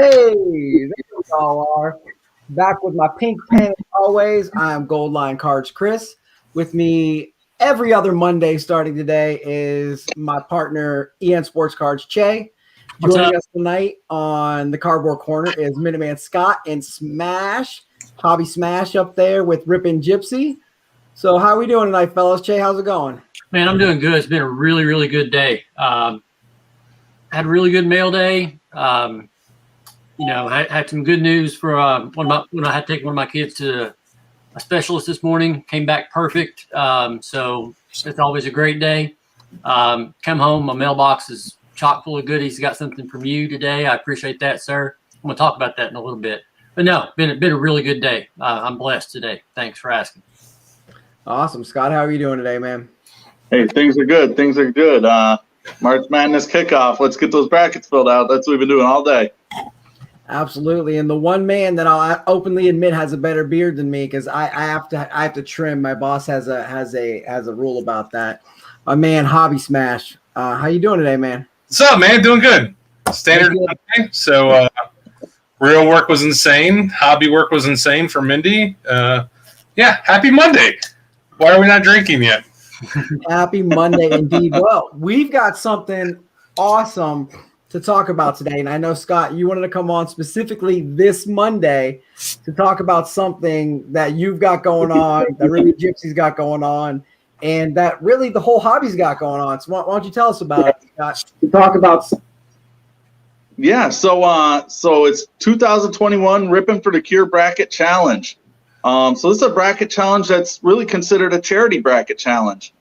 Hey, there we all are. Back with my pink pen as always. I'm Goldline Cards Chris. With me every other Monday starting today is my partner EN Sports Cards Che. Joining us tonight on the Cardboard Corner is Minuteman Scott and Smash, Hobby Smash up there with Ripping Gypsie. So how are we doing tonight, fellas? Che, how's it going? Man, I'm doing good. It's been a really, really good day. Had a really good mail day. I had some good news for when I had to take one of my kids to a specialist this morning. Came back perfect. So it's always a great day. Come home, my mailbox is chock full of goodies. Got something from you today. I appreciate that, sir. I'm gonna talk about that in a little bit. But no, been a really good day. I'm blessed today. Thanks for asking. Awesome, Scott. How are you doing today, man? Hey, things are good. March Madness kickoff. Let's get those brackets filled out. That's what we've been doing all day. Absolutely. And the one man that I'll openly admit has a better beard than me, because I have to trim. My boss has a rule about that. My man, Hobby Smash. How you doing today, man? What's up, man? Doing good. Standard Monday. So real work was insane. Hobby work was insane for Mindy. Happy Monday. Why are we not drinking yet? Happy Monday indeed. Well, we've got something awesome to talk about today. And I know, Scott, you wanted to come on specifically this Monday to talk about something that you've got going on, that really Gypsy's got going on, and that really the whole hobby's got going on. So why don't you tell us about it, Scott? Talk about. Yeah, so it's 2021 Ripping for the Cure Bracket Challenge. So this is a bracket challenge that's really considered a charity bracket challenge.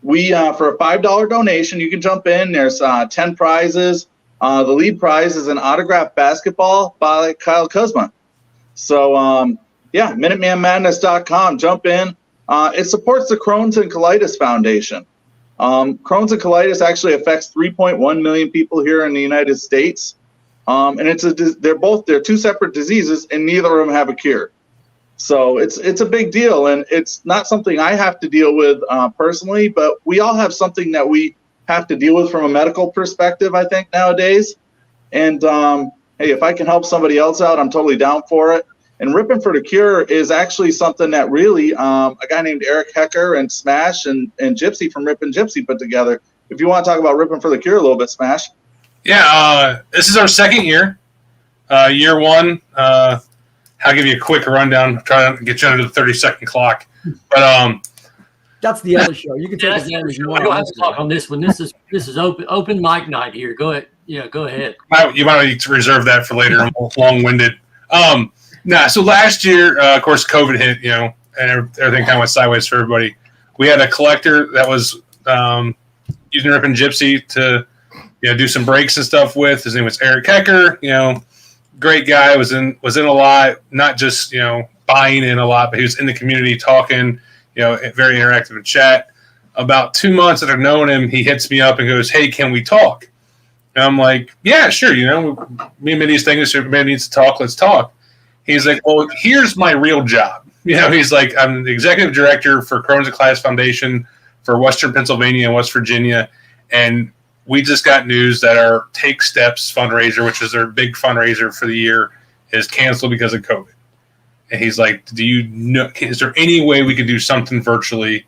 We for a $5 donation, you can jump in. There's 10 prizes. The lead prize is an autographed basketball by Kyle Kuzma. So MinutemanMadness.com. Jump in. It supports the Crohn's and Colitis Foundation. Crohn's and colitis actually affects 3.1 million people here in the United States. And they're two separate diseases, and neither of them have a cure. So it's a big deal, and it's not something I have to deal with personally, but we all have something that we have to deal with from a medical perspective, I think, nowadays. And hey, if I can help somebody else out, I'm totally down for it. And Ripping for the Cure is actually something that really a guy named Eric Hecker and Smash and Gypsy from Ripping Gypsy put together. If you want to talk about Ripping for the Cure a little bit, Smash. Yeah, this is our second year. Year one, I'll give you a quick rundown. Try to get you under the 30-second clock. But that's the other show. You can take it as you want. I don't have to talk on this one. This is open mic night here. Go ahead. Yeah, go ahead. You might need to reserve that for later. I'm long-winded. So last year, of course, COVID hit, and everything kind of went sideways for everybody. We had a collector that was using Ripping Gypsy to do some breaks and stuff with. His name was Eric Hecker. Great guy. Was in a lot, not just buying in a lot, but he was in the community talking. Very interactive in chat. About 2 months that I've known him, he hits me up and goes, "Hey, can we talk?" And I'm like, "Yeah, sure. Me and Mindy's thing is everybody needs to talk. Let's talk." He's like, "Well, here's my real job." He's like, "I'm the executive director for Crohn's and Colitis Foundation for Western Pennsylvania and West Virginia, and we just got news that our Take Steps fundraiser, which is their big fundraiser for the year, is canceled because of COVID." And he's like, "Do you know? Is there any way we could do something virtually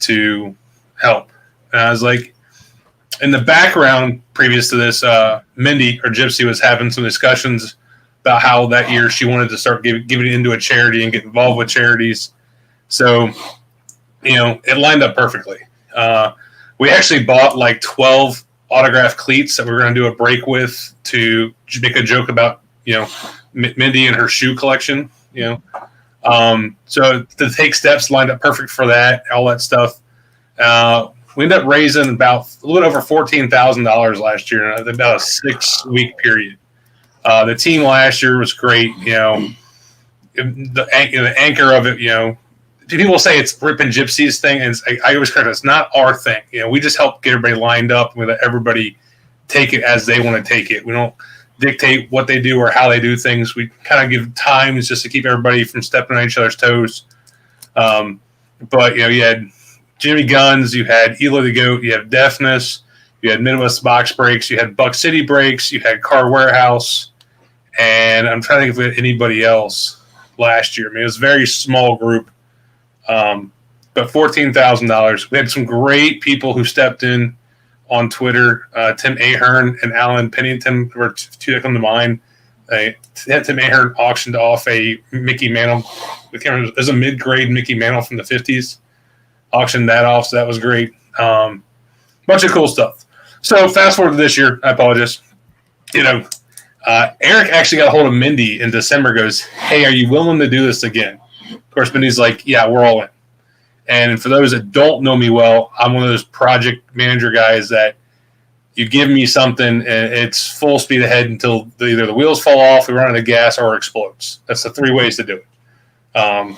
to help?" And I was like, in the background, previous to this, Mindy or Gypsy was having some discussions about how that year she wanted to start giving it into a charity and get involved with charities. So, it lined up perfectly. We actually bought like 12 autographed cleats that we were going to do a break with to make a joke about, Mindy and her shoe collection, So the Take Steps lined up perfect for that, all that stuff. We ended up raising about a little over $14,000 last year in about a 6-week period. The team last year was great. The anchor of it, people say it's Ripping Gypsy's thing, and I always correct it. It's not our thing. We just help get everybody lined up and we let everybody take it as they want to take it. We don't dictate what they do or how they do things. We kind of give times just to keep everybody from stepping on each other's toes. But you had Jimmy Guns, you had Elo the Goat, you have Deafness, You had Midwest Box Breaks. You had Buck City Breaks. You had Car Warehouse. And I'm trying to think if we had anybody else last year. I mean, it was a very small group. But $14,000. We had some great people who stepped in on Twitter. Tim Ahern and Alan Pennington were two that come to mind. Tim Ahern auctioned off a Mickey Mantle. It was a mid-grade Mickey Mantle from the 50s. Auctioned that off, so that was great. Bunch of cool stuff. So fast forward to this year. I apologize. Eric actually got a hold of Mindy in December. Goes, hey, are you willing to do this again? Of course, Mindy's like, yeah, we're all in. And for those that don't know me well, I'm one of those project manager guys that you give me something and it's full speed ahead until either the wheels fall off, we run out of gas, or it explodes. That's the three ways to do it.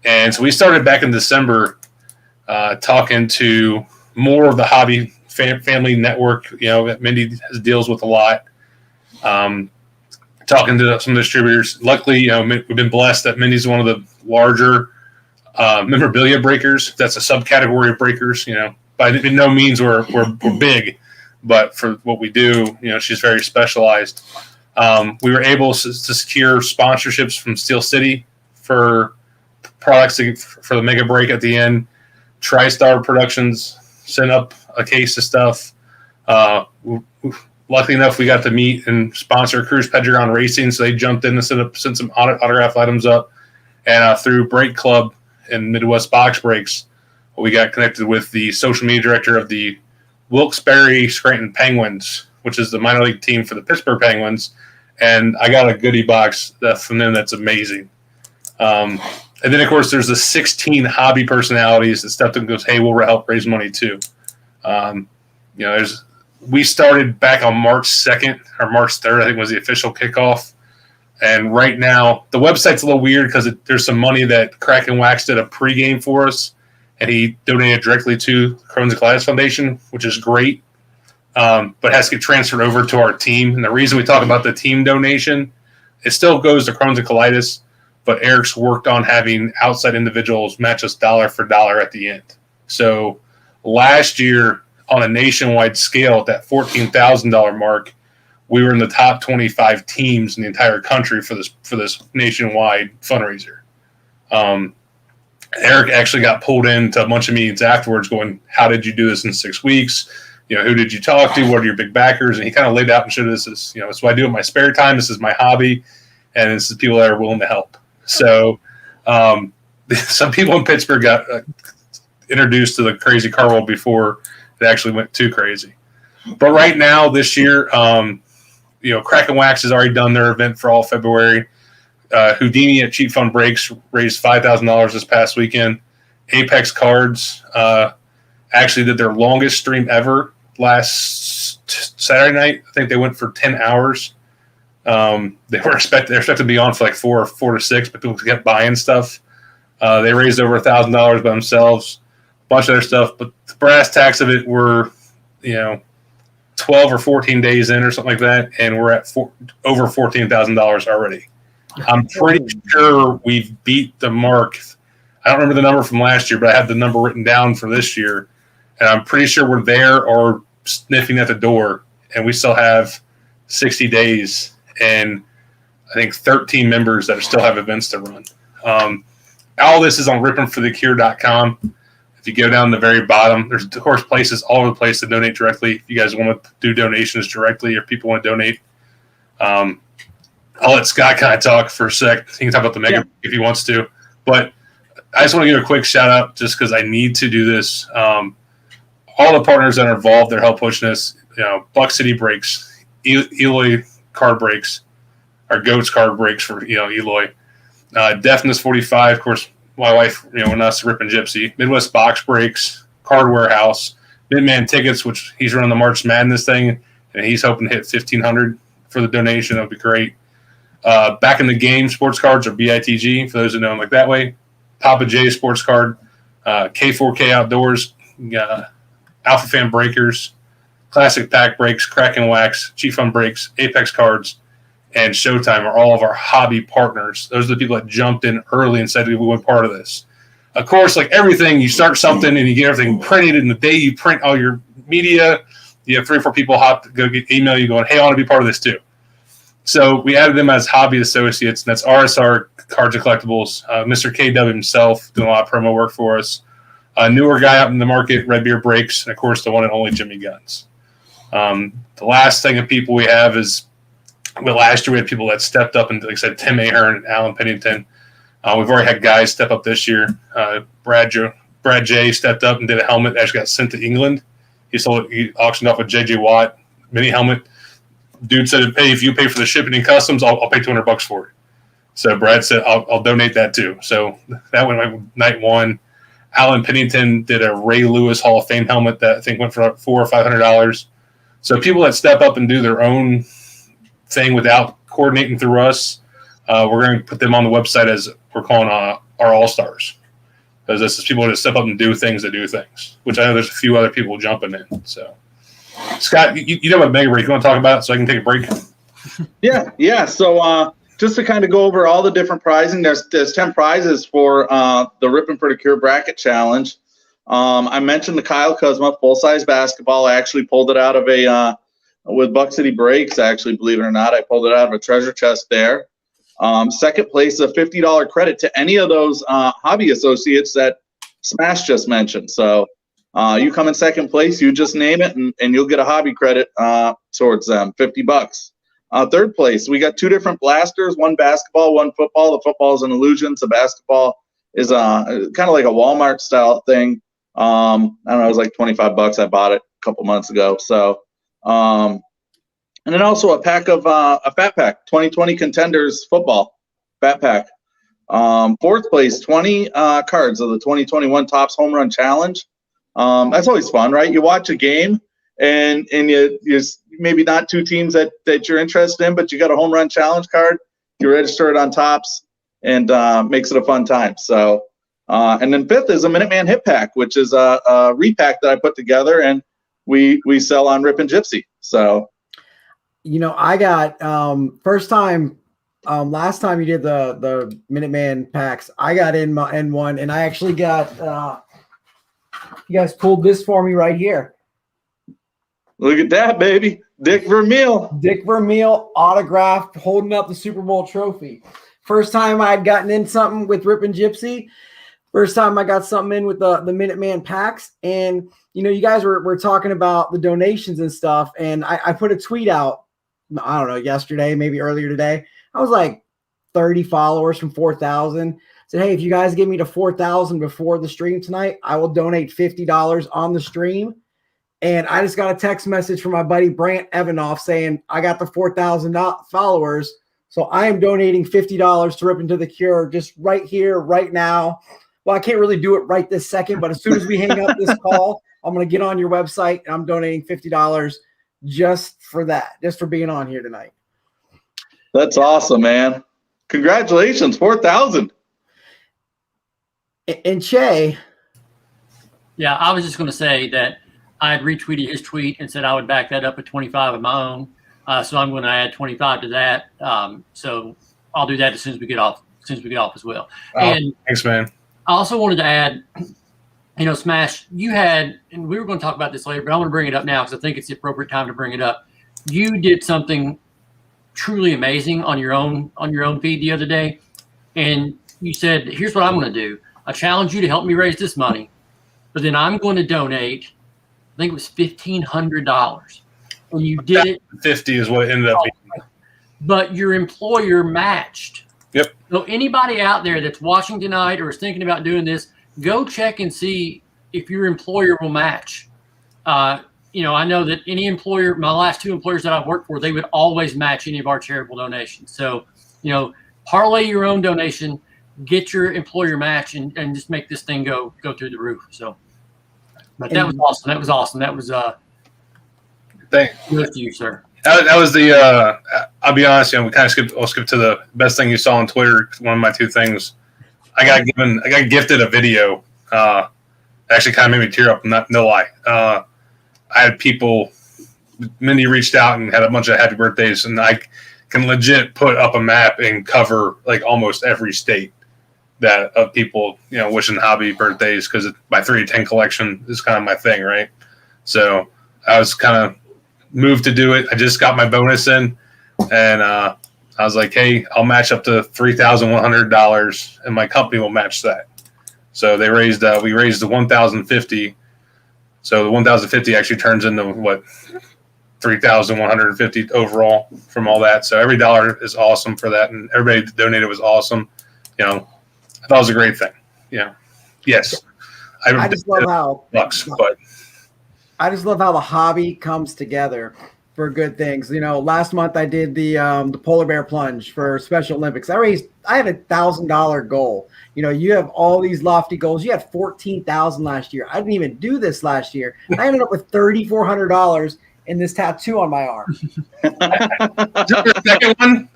And so we started back in December talking to more of the hobby family network, that Mindy deals with a lot. Talking to some distributors. Luckily, we've been blessed that Mindy's one of the larger memorabilia breakers. That's a subcategory of breakers. By no means we're big, but for what we do, she's very specialized. We were able to secure sponsorships from Steel City for products for the mega break at the end. TriStar Productions sent up a case of stuff. Luckily enough, we got to meet and sponsor Cruise Pedregon Racing, so they jumped in and sent some autograph items up. And through Break Club and Midwest Box Breaks, we got connected with the social media director of the Wilkes-Barre Scranton Penguins, which is the minor league team for the Pittsburgh Penguins. And I got a goodie box from them that's amazing. And then, of course, there's the 16 hobby personalities that stepped up and goes, hey, we'll help raise money too. We started back on March 2nd or March 3rd, I think was the official kickoff. And right now, the website's a little weird because there's some money that Kraken Wax did a pregame for us, and he donated directly to the Crohn's and Colitis Foundation, which is great, but has to get transferred over to our team. And the reason we talk about the team donation, it still goes to Crohn's and Colitis, but Eric's worked on having outside individuals match us dollar for dollar at the end. So last year, on a nationwide scale, at that $14,000 mark, we were in the top 25 teams in the entire country for this nationwide fundraiser. Eric actually got pulled into a bunch of meetings afterwards going, how did you do this in 6 weeks? Who did you talk to? What are your big backers? And he kind of laid out and showed us this, it's what I do in my spare time. This is my hobby. And this is people that are willing to help. So some people in Pittsburgh got introduced to the crazy car world before it actually went too crazy. But right now, this year, Kraken Wax has already done their event for all February. Houdini at Cheap Fun Breaks raised $5,000 this past weekend. Apex Cards actually did their longest stream ever last Saturday night. I think they went for 10 hours. They're expected to be on for like four to six, but people kept buying stuff. They raised over $1,000 by themselves. A bunch of other stuff, but the brass tacks of it were, 12 or 14 days in or something like that, and we're at over $14,000 already. I'm pretty sure we've beat the mark. I don't remember the number from last year, but I have the number written down for this year, and I'm pretty sure we're there or sniffing at the door, and we still have 60 days and I think 13 members that still have events to run. All this is on rippingforthecure.com. If you go down the very bottom, there's, of course, places all over the place to donate directly. If you guys want to do donations directly or people want to donate, I'll let Scott kind of talk for a sec. He can talk about the mega if he wants to. But I just want to give a quick shout out just because I need to do this. All the partners that are involved, they're help pushing this. Buck City Breaks, Eloy Card Breaks, our Goats Card Breaks for Eloy. Deafness 45, of course. My wife, and us, Ripping Gypsy, Midwest Box Breaks, Card Warehouse, Minuteman Tickets, which he's running the March Madness thing, and he's hoping to hit 1,500 for the donation. That would be great. Back in the Game Sports Cards, or BITG, for those who know them like that way. Papa J Sports Card, K4K Outdoors, Alpha Fan Breakers, Classic Pack Breaks, Kraken Wax, Cheap Fun Breaks, Apex Cards, and Showtime are all of our hobby partners. Those are the people that jumped in early and said we want part of this. Of course, like everything, you start something and you get everything printed, and the day you print all your media, you have 3 or 4 people email you going, hey, I want to be part of this too. So we added them as hobby associates, and that's RSR Cards and Collectibles. Mr. KW himself doing a lot of promo work for us. A newer guy out in the market, Red Beer Breaks, and of course the one and only Jimmy Guns. The last thing of people we have is, last year we had people that stepped up, and like I said, Tim Ahern and Alan Pennington. We've already had guys step up this year. Brad J stepped up and did a helmet that actually got sent to England. He auctioned off a JJ Watt mini helmet. Dude said, hey, if you pay for the shipping and customs, I'll pay $200 for it. So Brad said, I'll donate that too. So that went like night one. Alan Pennington did a Ray Lewis Hall of Fame helmet that I think went for $400 or $500. So people that step up and do their own thing without coordinating through us, we're going to put them on the website as we're calling our All-Stars. Because this is people that step up and do things, which I know there's a few other people jumping in. So, Scott, you know what Mega Break, you want to talk about it so I can take a break? Yeah. So just to kind of go over all the different prizing, there's 10 prizes for the Ripping for the Cure Bracket Challenge. I mentioned the Kyle Kuzma full-size basketball. I actually pulled it out of with Buck City Breaks, actually, believe it or not. I pulled it out of a treasure chest there. Second place, a $50 credit to any of those hobby associates that Smash just mentioned. So you come in second place, you just name it, and you'll get a hobby credit towards them, $50. Third place, we got 2 different blasters, one basketball, one football. The football is an illusion. The basketball is kind of like a Walmart style thing. I don't know, it was like $25. I bought it a couple months ago. So, and then also a pack of a Fat Pack 2020 Contenders football Fat Pack. Fourth place, 20 cards of the 2021 Topps Home Run Challenge. That's always fun, right? You watch a game and you maybe not 2 teams that you're interested in, but you got a home run challenge card. You register it on Topps and makes it a fun time. So, and then fifth is a Minuteman Hit Pack, which is a repack that I put together and we sell on Ripping Gypsy. So, you know, I got first time last time you did the Minuteman packs, I got in one, and I actually got you guys pulled this for me right here. Look at that, baby. Dick Vermeil autographed, holding up the Super Bowl trophy. First time I'd gotten in something with Ripping Gypsy. First time I got something in with the Minuteman packs. And, you know, you guys were talking about the donations and stuff. And I put a tweet out, I don't know, yesterday, maybe earlier today. I was like 30 followers from 4,000. Said, hey, if you guys give me to 4,000 before the stream tonight, I will donate $50 on the stream. And I just got a text message from my buddy Brant Evanoff saying, I got the 4,000 followers. So I am donating $50 to Ripping to the Cure just right here, right now. Well, I can't really do it right this second, but as soon as we hang up this call, I'm going to get on your website and I'm donating $50 just for that, just for being on here tonight. That's awesome, man. Congratulations, 4,000. And Che. Yeah, I was just going to say that I had retweeted his tweet and said I would back that up at 25 of my own. So I'm going to add 25 to that. So I'll do that as soon as we get off as well. Oh, and thanks, man. I also wanted to add, you know, Smash, you had, and we were going to talk about this later, but I want to bring it up now because I think it's the appropriate time to bring it up. You did something truly amazing on your own feed the other day. And you said, here's what I'm going to do. I challenge you to help me raise this money, but then I'm going to donate, I think it was $1,500. And you did it. 50 is what it ended up being. But your employer matched. Yep. So anybody out there that's watching tonight or is thinking about doing this, go check and see if your employer will match. You know, I know that any employer, my last 2 employers that I've worked for, they would always match any of our charitable donations. So, you know, parlay your own donation, get your employer match, and just make this thing go through the roof. So, but that was awesome. That was good to you, sir. That was the. I'll be honest, you know, we kind of I'll skip to the best thing you saw on Twitter. One of my 2 things. I got gifted a video. Actually, kind of made me tear up. No lie. I had people. Mindy reached out and had a bunch of happy birthdays, and I can legit put up a map and cover like almost every state that of people, you know, wishing hobby birthdays because my 3 to 10 collection is kind of my thing, right? So I was kind of moved to do it. I just got my bonus in, and I was like, hey, I'll match up to $3,100, and my company will match that. So we raised the $1,050. So the $1,050 actually turns into what, $3,150 overall from all that. So every dollar is awesome for that, and everybody that donated was awesome. I thought it was a great thing. Yes, I just love how but I just love how the hobby comes together for good things. Last month I did the polar bear plunge for Special Olympics. I had $1,000 goal. You have all these lofty goals. You had 14,000 last year. I didn't even do this last year. I ended up with $3,400 in this tattoo on my arm. the second one.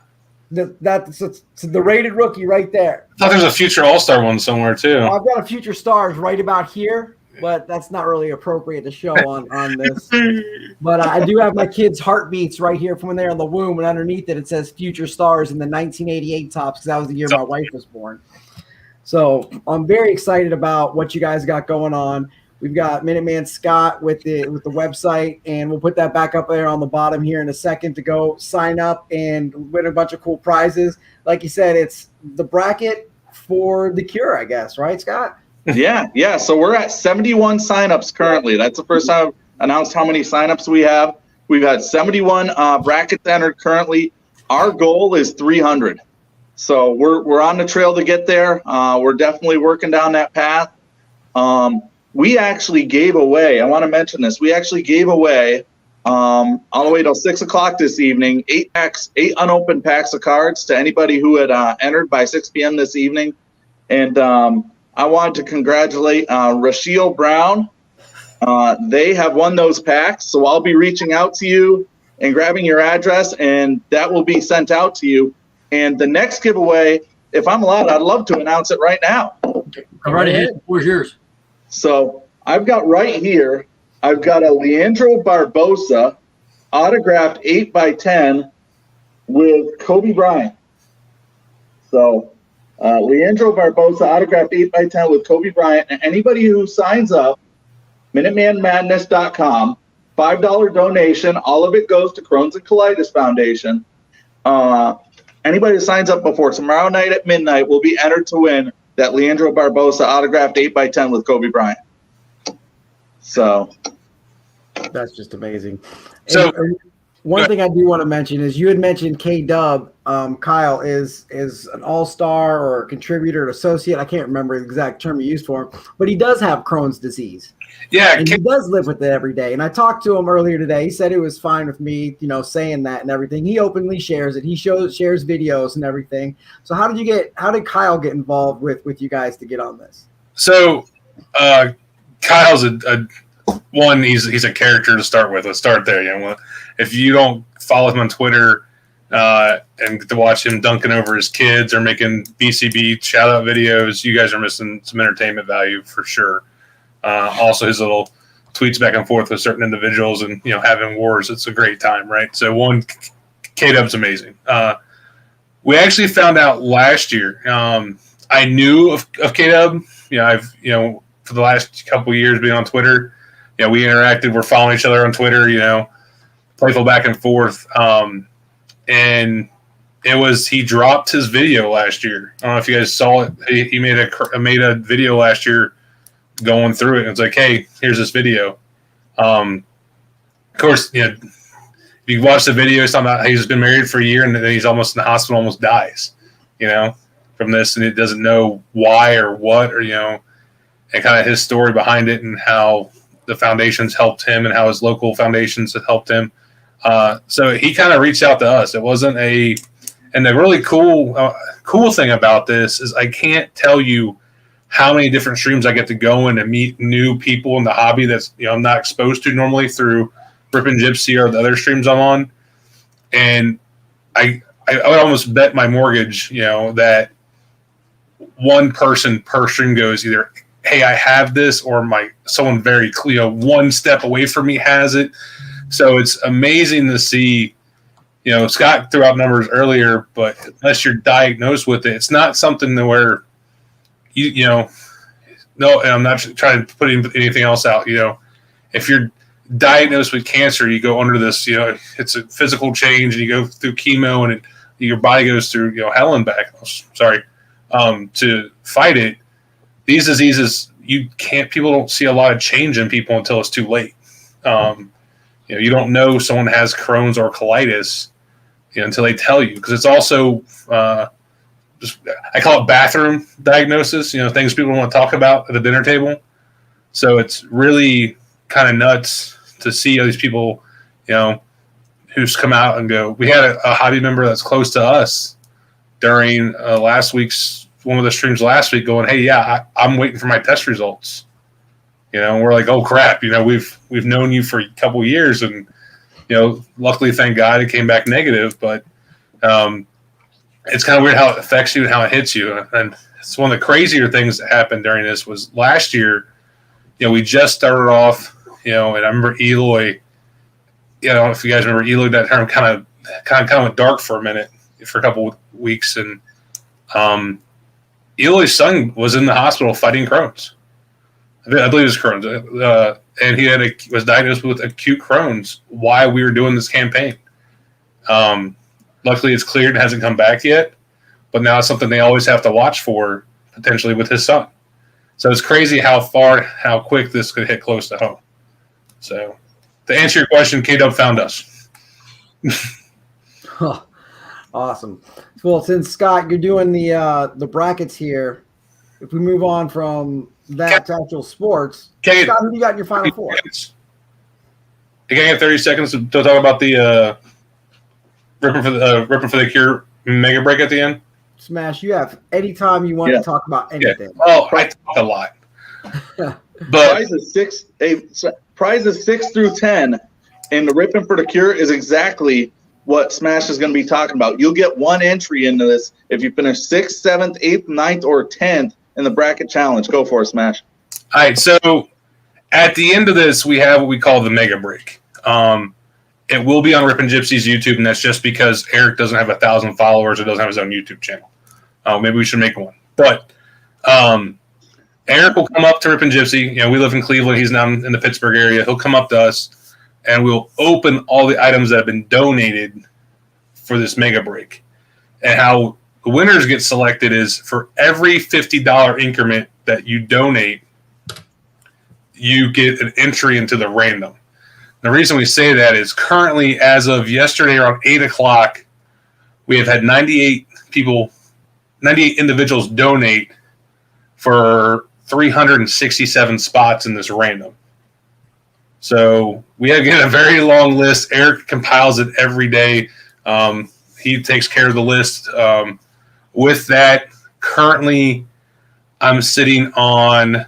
That's the rated rookie right there. I thought there was a future All-Star one somewhere too. I've got a future stars right about here, but that's not really appropriate to show on this. But I do have my kids' heartbeats right here from when they're in the womb, and underneath it says future stars in the 1988 tops, because that was the year my wife was born. So I'm very excited about what you guys got going on. We've got Minuteman Scott with the website, and we'll put that back up there on the bottom here in a second to go sign up and win a bunch of cool prizes. Like you said, it's the bracket for the cure, I guess, right, Scott? Yeah. So we're at 71 signups currently. That's the first time I've announced how many signups we have. We've had 71 brackets entered currently. Our goal is 300. So we're on the trail to get there. We're definitely working down that path. We actually gave away, I want to mention this, we actually gave away all the way till 6 o'clock this evening, 8 unopened packs of cards to anybody who had entered by 6 p.m. this evening. And I wanted to congratulate Rashiel Brown. They have won those packs, so I'll be reaching out to you and grabbing your address, and that will be sent out to you. And the next giveaway, if I'm allowed, I'd love to announce it right now. Come right ahead. Where's yours? So I've got right here, I've got a Leandro Barbosa autographed 8x10 with Kobe Bryant. So Leandro Barbosa autographed 8x10 with Kobe Bryant. And anybody who signs up, MinutemanMadness.com, $5 donation, all of it goes to Crohn's and Colitis Foundation. Anybody who signs up before tomorrow night at midnight will be entered to win that Leandro Barbosa autographed 8x10 with Kobe Bryant. So that's just amazing. So one thing I do want to mention is you had mentioned K-Dub. Kyle is an all-star or a contributor, an associate. I can't remember the exact term you used for him, but he does have Crohn's disease. Yeah, and he does live with it every day. And I talked to him earlier today. He said it was fine with me, saying that and everything. He openly shares it. He shares videos and everything. So how did Kyle get involved with you guys to get on this? So Kyle's he's a character to start with. Let's start there. If you don't follow him on Twitter and get to watch him dunking over his kids or making BCB shout out videos, you guys are missing some entertainment value for sure. Also his little tweets back and forth with certain individuals and, having wars. It's a great time, right? So K-Dub's amazing. We actually found out last year. I knew of K-Dub. I've, for the last couple of years being on Twitter, we interacted. We're following each other on Twitter, playful back and forth. And he dropped his video last year. I don't know if you guys saw it. He made a video last year going through it. And it's like, hey, here's this video. Of course, if you watch the video, it's talking about how he's been married for a year and then he's almost in the hospital, almost dies, from this. And it doesn't know why or what, or, and kind of his story behind it and how the foundations helped him and how his local foundations have helped him. So he kind of reached out to us. It wasn't and the really cool thing about this is I can't tell you how many different streams I get to go in and meet new people in the hobby that's, I'm not exposed to normally through Ripping Gypsy or the other streams I'm on. And I would almost bet my mortgage, that one person per stream goes either, hey, I have this, or someone very clear, one step away from me has it. So it's amazing to see, Scott threw out numbers earlier, but unless you're diagnosed with it, it's not something where no, and I'm not trying to put anything else out, if you're diagnosed with cancer, you go under this, it's a physical change, and you go through chemo, and your body goes through, hell and back. To fight it. These diseases, people don't see a lot of change in people until it's too late. You don't know someone has Crohn's or colitis until they tell you, because it's also I call it bathroom diagnosis. Things people want to talk about at the dinner table. So it's really kind of nuts to see all these people, who's come out and go. We had a hobby member that's close to us during last week's one of the streams last week, going, "Hey, yeah, I'm waiting for my test results." And we're like, "Oh crap!" We've known you for a couple of years, and luckily, thank God, it came back negative. But it's kind of weird how it affects you and how it hits you. And it's one of the crazier things that happened during this was last year. We just started off, and I remember Eloy. I don't know if you guys remember Eloy. That term kind of went dark for a minute, for a couple of weeks, and Eloy's son was in the hospital fighting Crohn's. I believe it was Crohn's, and he was diagnosed with acute Crohn's while we were doing this campaign. Luckily, it's cleared and hasn't come back yet, but now it's something they always have to watch for, potentially with his son. So it's crazy how quick this could hit close to home. So to answer your question, K-Dub found us. Awesome. Well, since Scott, you're doing the brackets here, if we move on from that to actual sports, Scott, who do you got in your Final Four? You can get 30 seconds to talk about the Ripping for the Cure mega break at the end. Smash, you have any time you want to talk about anything. Yeah. Well, I talk a lot. But prizes 6 through 10 in the Ripping for the Cure is exactly what Smash is going to be talking about. You'll get one entry into this if you finish 6th, 7th, 8th, 9th, or 10th in the bracket challenge. Go for it, Smash. All right, so at the end of this, we have what we call the mega break. It will be on Ripping Gypsy's YouTube, and that's just because Eric doesn't have 1,000 followers or doesn't have his own YouTube channel. Maybe we should make one. But Eric will come up to Ripping Gypsy. We live in Cleveland. He's down in the Pittsburgh area. He'll come up to us, and we'll open all the items that have been donated for this mega break. And how the winners get selected is for every $50 increment that you donate, you get an entry into the random. The reason we say that is currently, as of yesterday around 8 o'clock, we have had 98 individuals donate for 367 spots in this random. So we have a very long list. Eric compiles it every day. He takes care of the list. With that, currently I'm sitting on, I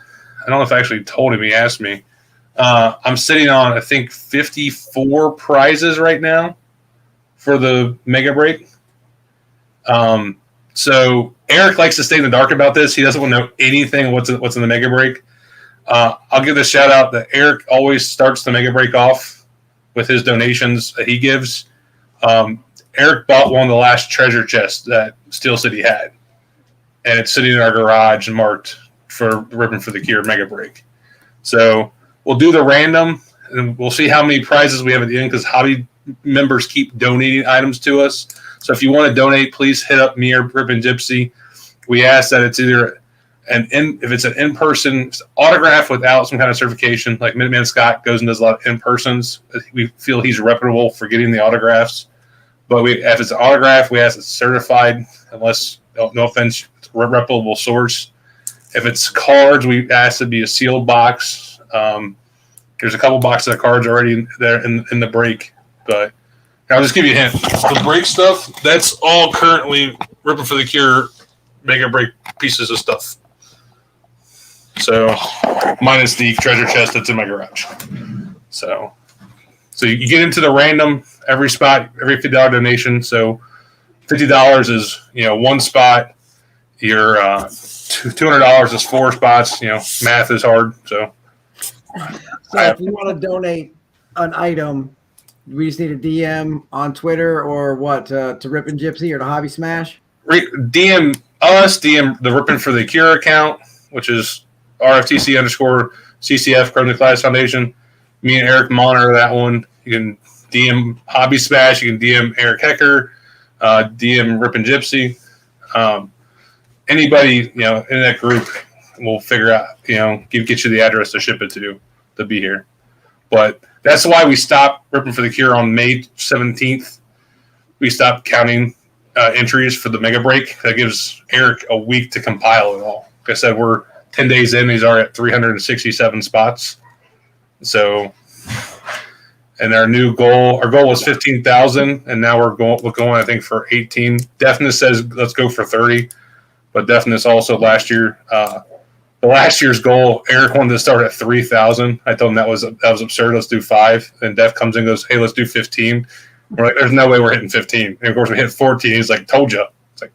don't know if I actually told him, he asked me. I'm sitting on, I think, 54 prizes right now for the mega break. So Eric likes to stay in the dark about this. He doesn't want to know anything what's in the mega break. I'll give the shout out that Eric always starts the mega break off with his donations that he gives. Eric bought one of the last treasure chests that Steel City had, and it's sitting in our garage and marked for Ripping for the Cure mega break. So we'll do the random, and we'll see how many prizes we have at the end, because hobby members keep donating items to us. So if you want to donate, please hit up me or Ripping Gypsy. We ask that it's either if it's an in-person autograph without some kind of certification, like Minuteman Scott goes and does a lot of in-persons. We feel he's reputable for getting the autographs. But if it's an autograph, we ask it's certified, unless, no offense, it's a reputable source. If it's cards, we ask it be a sealed box. There's a couple boxes of cards already there in the break, but I'll just give you a hint. The break stuff, that's all currently Ripping for the Cure mega break pieces of stuff. So minus the treasure chest that's in my garage. So you get into the random every spot, every $50 donation. So $50 is one spot. Your $200 is 4 spots. Math is hard. So if you want to donate an item, we just need a DM on Twitter or what to Ripping Gypsy or to Hobby Smash. DM us, DM the Ripping for the Cure account, which is RFTC _CCF Crohn's Colitis Foundation. Me and Eric monitor that one. You can DM Hobby Smash. You can DM Eric Hecker, DM Ripping Gypsy. Anybody in that group will figure out, get you the address to ship it to be here. But that's why we stopped Ripping for the Cure on May 17th. We stopped counting entries for the mega break. That gives Eric a week to compile it all. Like I said, we're 10 days in. He's already at 367 spots. So, and our goal was 15,000, and now we're going, I think, for 18. Deafness says let's go for 30, but Deafness also last year, the last year's goal, Eric wanted to start at 3,000. I told him that was absurd. Let's do 5. And Def comes in and goes, hey, let's do 15. We're like, there's no way we're hitting 15. And of course, we hit 14. He's like, told you. It's like,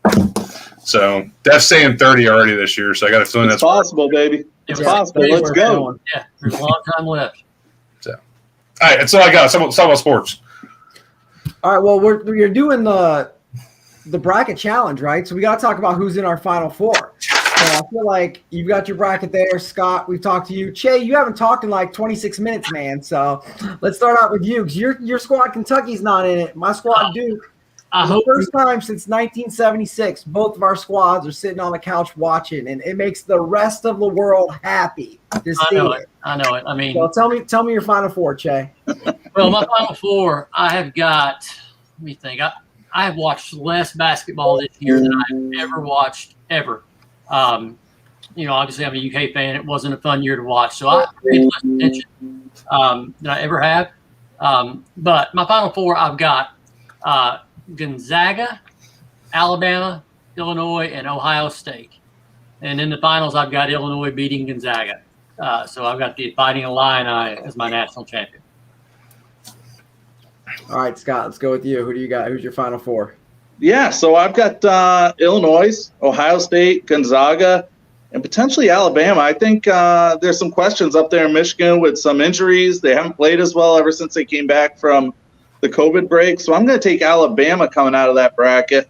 so Def's saying 30 already this year. So I got a feeling that's possible, baby. It's possible. Let's go. Yeah, there's a long time left. So, all right, that's all I got. Let's talk about sports. All right. Well, you're doing the bracket challenge, right? So we got to talk about who's in our Final Four. So I feel like you've got your bracket there. Scott, we've talked to you. Che, you haven't talked in like 26 minutes, man. So let's start out with you, because your squad, Kentucky's not in it. My squad, Duke. The first time since 1976, both of our squads are sitting on the couch watching, and it makes the rest of the world happy to see it. I know it. I mean, so tell me your Final Four, Che. Well, my Final Four, I have got. Let me think. I have watched less basketball this year than I've ever watched ever. Obviously I'm a UK fan. It wasn't a fun year to watch, so I paid less attention than I ever have. But my Final Four, I've got Gonzaga, Alabama, Illinois, and Ohio State. And in the finals, I've got Illinois beating Gonzaga. So I've got the Fighting Illini as my national champion. All right, Scott, let's go with you. Who do you got? Who's your Final Four? Yeah, so I've got Illinois, Ohio State, Gonzaga, and potentially Alabama. I think there's some questions up there in Michigan with some injuries. They haven't played as well ever since they came back from the COVID break. So I'm going to take Alabama coming out of that bracket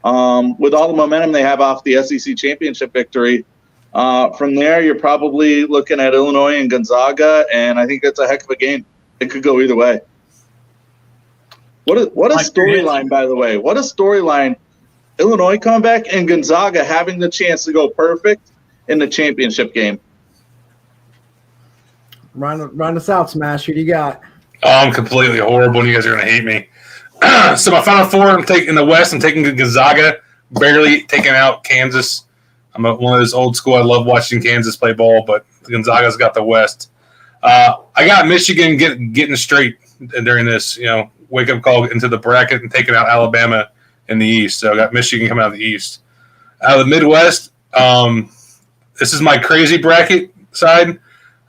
with all the momentum they have off the SEC championship victory. From there, you're probably looking at Illinois and Gonzaga, and I think that's a heck of a game. It could go either way. What a storyline, by the way. What a storyline. Illinois coming back and Gonzaga having the chance to go perfect in the championship game. Round us out, Smash. Who do you got? Oh, I'm completely horrible, and you guys are going to hate me. So my Final Four, I'm taking the West. I'm taking Gonzaga, barely taking out Kansas. I'm one of those old school. I love watching Kansas play ball, but Gonzaga's got the West. I got Michigan getting straight during this, wake-up call into the bracket and taking out Alabama in the East. So I got Michigan coming out of the East. Out of the Midwest, this is my crazy bracket side.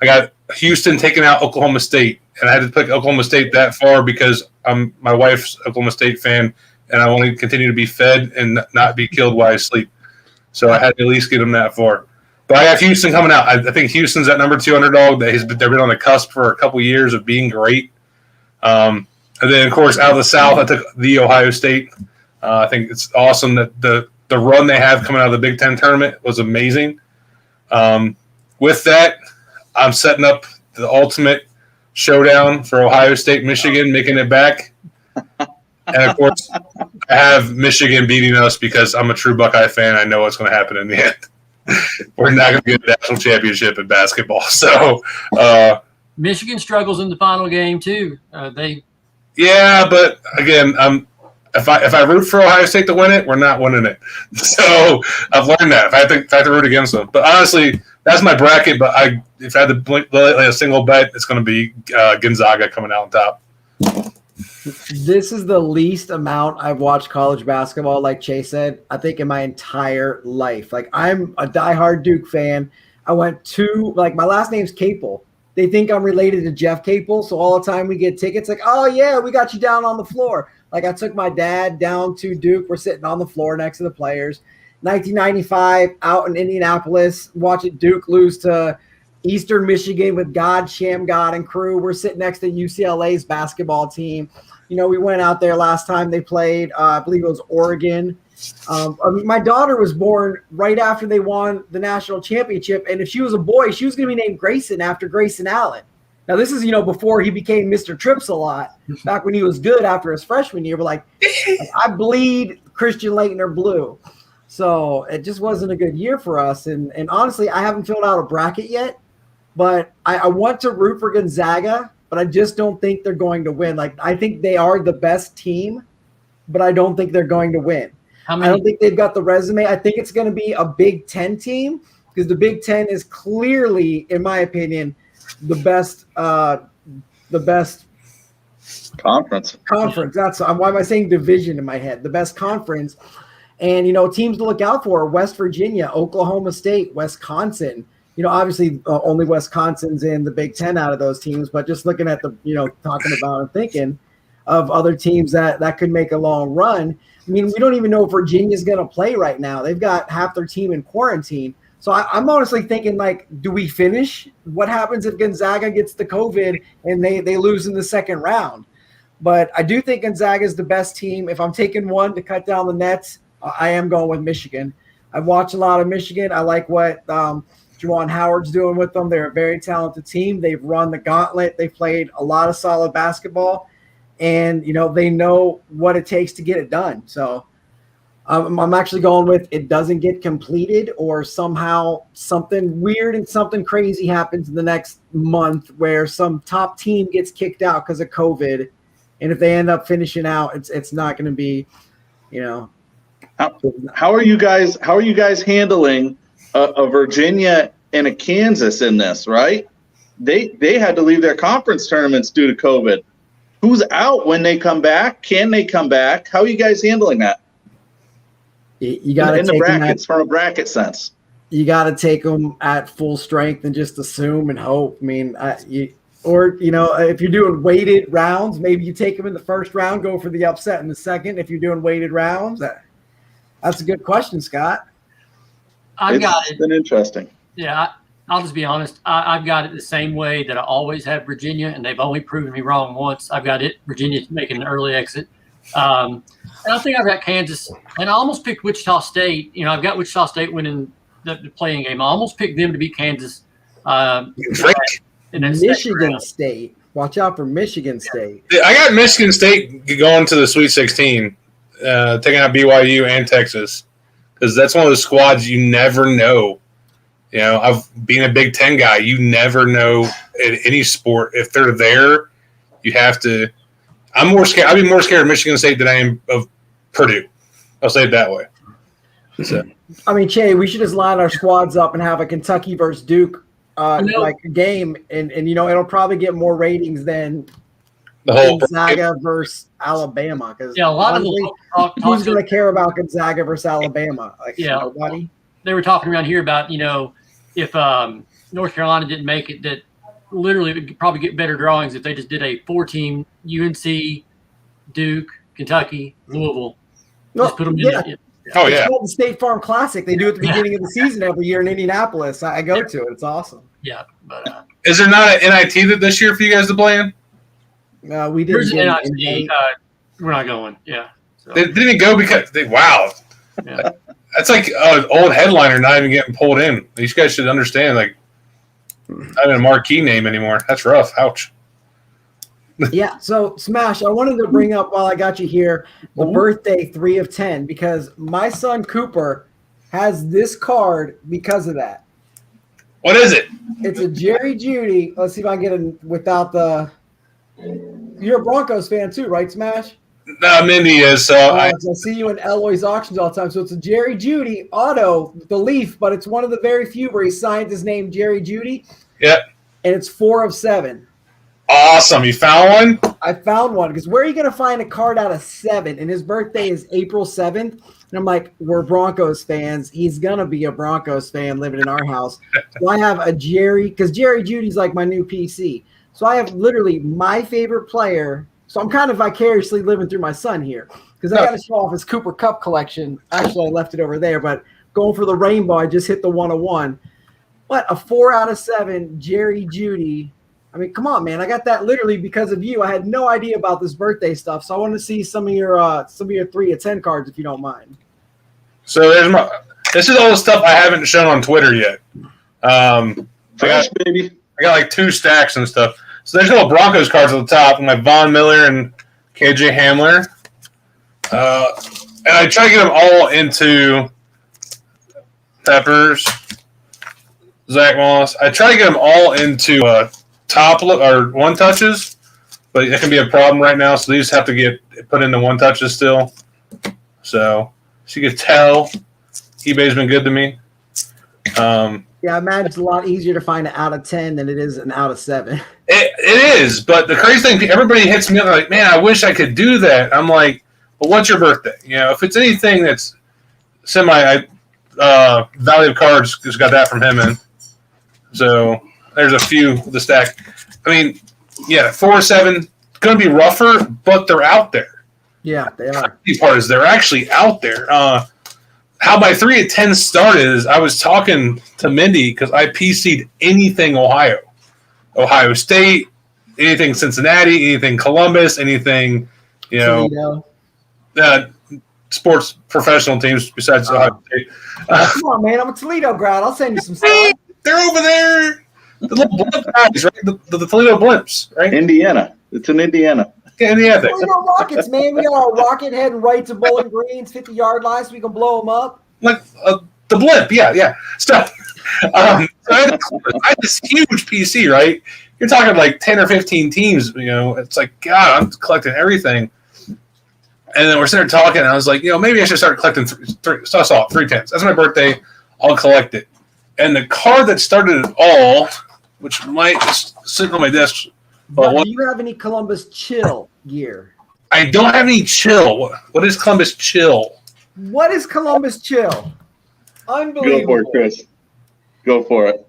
I got Houston taking out Oklahoma State. And I had to pick Oklahoma State that far because I'm my wife's Oklahoma State fan, and I want to continue to be fed and not be killed while I sleep. So I had to at least get them that far. But I got Houston coming out. I think Houston's that number 2 underdog. They've been on the cusp for a couple years of being great. And then, of course, out of the South, I took the Ohio State. I think it's awesome that the run they have coming out of the Big Ten tournament was amazing. With that, I'm setting up the ultimate showdown for Ohio State, Michigan, making it back. And, of course, I have Michigan beating us because I'm a true Buckeye fan. I know what's going to happen in the end. We're not going to get a national championship in basketball. So Michigan struggles in the final game, too. Yeah, but, again, if I root for Ohio State to win it, we're not winning it. So I've learned that. If I have to root against them. But, honestly, that's my bracket. But if I had to lay a single bet, it's going to be Gonzaga coming out on top. This is the least amount I've watched college basketball, like Chase said, I think in my entire life. Like, I'm a diehard Duke fan. I went to, like, my last name's Capel. They think I'm related to Jeff Capel, so all the time we get tickets, like, oh, yeah, we got you down on the floor. Like, I took my dad down to Duke. We're sitting on the floor next to the players. 1995, out in Indianapolis, watching Duke lose to Eastern Michigan with God, Sham God, and crew. We're sitting next to UCLA's basketball team. We went out there last time they played. I believe it was Oregon. My daughter was born right after they won the national championship, and if she was a boy, she was going to be named Grayson after Grayson Allen. Now, this is, before he became Mr. Trips a lot, back when he was good after his freshman year. But, like I bleed Christian Laettner blue. So it just wasn't a good year for us. And honestly, I haven't filled out a bracket yet. But I want to root for Gonzaga, but I just don't think they're going to win. Like, I think they are the best team, but I don't think they're going to win. I don't think they've got the resume. I think it's going to be a Big Ten team because the Big Ten is clearly, in my opinion, the best conference. That's why am I saying division in my head? The best conference. And, teams to look out for: West Virginia, Oklahoma State, Wisconsin. Obviously only Wisconsin's in the Big Ten out of those teams, but just looking at the, talking about and thinking of other teams that could make a long run. I mean, we don't even know if Virginia's going to play right now. They've got half their team in quarantine. So I'm honestly thinking, like, do we finish? What happens if Gonzaga gets the COVID and they lose in the second round? But I do think Gonzaga is the best team. If I'm taking one to cut down the nets, I am going with Michigan. I've watched a lot of Michigan. I like what Juwan Howard's doing with them. They're a very talented team. They've run the gauntlet. They've played a lot of solid basketball. And, they know what it takes to get it done. So I'm actually going with it doesn't get completed, or somehow something weird and something crazy happens in the next month where some top team gets kicked out because of COVID. And if they end up finishing out, it's not going to be, How are you guys handling a Virginia and a Kansas in this, right? They had to leave their conference tournaments due to COVID. Who's out when they come back? Can they come back? How are you guys handling that? You got to in the brackets from a bracket sense. You got to take them at full strength and just assume and hope. I mean, if you're doing weighted rounds, maybe you take them in the first round, go for the upset in the second. If you're doing weighted rounds, that's a good question, Scott. It's been interesting. Yeah, I'll just be honest. I've got it the same way that I always have Virginia, and they've only proven me wrong once. I've got Virginia making an early exit. And I think I've got Kansas, and I almost picked Wichita State. I've got Wichita State winning the playing game. I almost picked them to beat Kansas. Michigan State. Watch out for Michigan State. I got Michigan State going to the Sweet 16, taking out BYU and Texas, because that's one of those squads you never know. I've been a Big Ten guy. You never know in any sport if they're there. You have to. I'm more scared. I'd be more scared of Michigan State than I am of Purdue. I'll say it that way. So. I mean, Che, we should just line our squads up and have a Kentucky versus Duke game, and it'll probably get more ratings than the whole Gonzaga versus Alabama. Because a lot of who's going to care about Gonzaga versus Alabama? Nobody. They were talking around here about if North Carolina didn't make it, that literally would probably get better drawings if they just did a 4-team UNC, Duke, Kentucky, Louisville. Just put them in. Oh, yeah. It's called the State Farm Classic. They do it at the beginning of the season every year in Indianapolis. I go to it. It's awesome. Yeah. But, is there not an NIT this year for you guys to play in? We didn't. There's NIT. We're not going. Yeah. So. They didn't go because wow. Yeah. That's like an old headliner not even getting pulled in. These guys should understand, like, not even a marquee name anymore. That's rough. Ouch. Yeah, so Smash, I wanted to bring up while I got you here the birthday 3 of 10, because my son Cooper has this card because of that. What is it? It's a Jerry Jeudy. Let's see if I can get it without the – you're a Broncos fan too, right, Smash? No, Mindy is. So I see you in Eloy's auctions all the time. So it's a Jerry Jeudy auto, the Leaf, but it's one of the very few where he signed his name Jerry Jeudy. Yep. And it's 4 of 7. Awesome. You found one? I found one, because where are you going to find a card out of 7? And his birthday is April 7th. And I'm like, we're Broncos fans. He's going to be a Broncos fan living in our house. So I have a Jerry, because Jerry Judy's like my new PC. So I have literally my favorite player. So I'm kind of vicariously living through my son here, because I got to show off his Cooper Cup collection. Actually, I left it over there, but going for the rainbow, I just hit the 101. What, a 4 out of 7 Jerry Jeudy. I mean, come on, man! I got that literally because of you. I had no idea about this birthday stuff, so I want to see some of your 3 of 10 cards, if you don't mind. So this is all the stuff I haven't shown on Twitter yet. Fresh, baby. I got like 2 stacks and stuff. So there's no Broncos cards at the top. My Von Miller and KJ Hamler. And I try to get them all into Peppers, Zach Moss. I try to get them all into top or one touches, but it can be a problem right now. So these have to get put into one touches still. So you can tell eBay's been good to me. Yeah, I imagine it's a lot easier to find an out of 10 than it is an out of 7. It is, but the crazy thing, everybody hits me up like, man, I wish I could do that. I'm like, well, what's your birthday? You know, if it's anything that's Valley of Cards just got that from him in. So there's a few of the stack. I mean, yeah, 4 or 7, going to be rougher, but they're out there. Yeah, they are. The part is they're actually out there. How my 3 of 10 started is I was talking to Mindy because I PC'd anything Ohio State, anything Cincinnati, anything Columbus, anything, you know, sports professional teams besides Ohio State. Come on, man. I'm a Toledo grad. I'll send you some stuff. They're over there. The little blimp guys, right? The Toledo Blimps, right? Indiana. It's in Indiana. Yeah, Indiana. Toledo Rockets, man. We got our rocket heading right to Bowling Green's 50-yard line so we can blow them up. Like the blimp, yeah. Stuff. So I had this huge PC, right? You're talking like 10 or 15 teams, you know. It's like, God, I'm collecting everything. And then we're sitting there talking, and I was like, you know, maybe I should start collecting three. So I saw 310s. That's my birthday. I'll collect it. And the card that started it all, which might just sit on my desk. But do you have any Columbus Chill gear? I don't have any Chill. What is Columbus Chill? What is Columbus Chill? Unbelievable. Go for it, Chris. Go for it.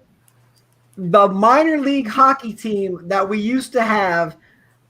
The minor league hockey team that we used to have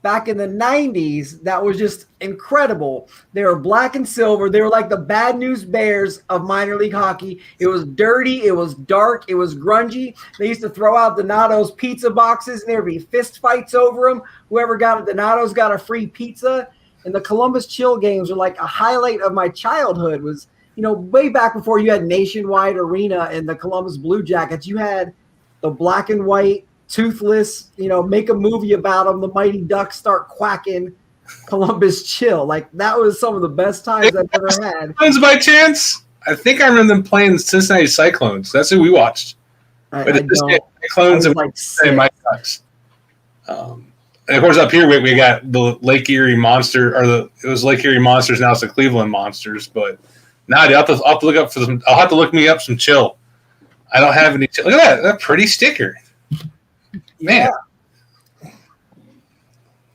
back in the 90s that was just incredible. They were black and silver. They were like the Bad News Bears of minor league hockey. It was dirty. It was dark. It was grungy. They used to throw out Donato's pizza boxes, and there would be fist fights over them. Whoever got a Donato's got a free pizza. And the Columbus Chill games are like a highlight of my childhood. Was, you know, way back before you had Nationwide Arena and the Columbus Blue Jackets, you had the black and white, toothless, you know, make a movie about them, the Mighty Ducks start quacking, Columbus Chill. Like, that was some of the best times I've ever had. By chance? I think I remember them playing Cincinnati Cyclones. That's who we watched. Cyclones and like Mighty Ducks. And of course, up here we got the Lake Erie Monster, it was Lake Erie Monsters. Now it's the Cleveland Monsters. But now I'll have to look up for some. I'll have to look me up some Chill. I don't have any Chill. Look at that pretty sticker, man. Yeah.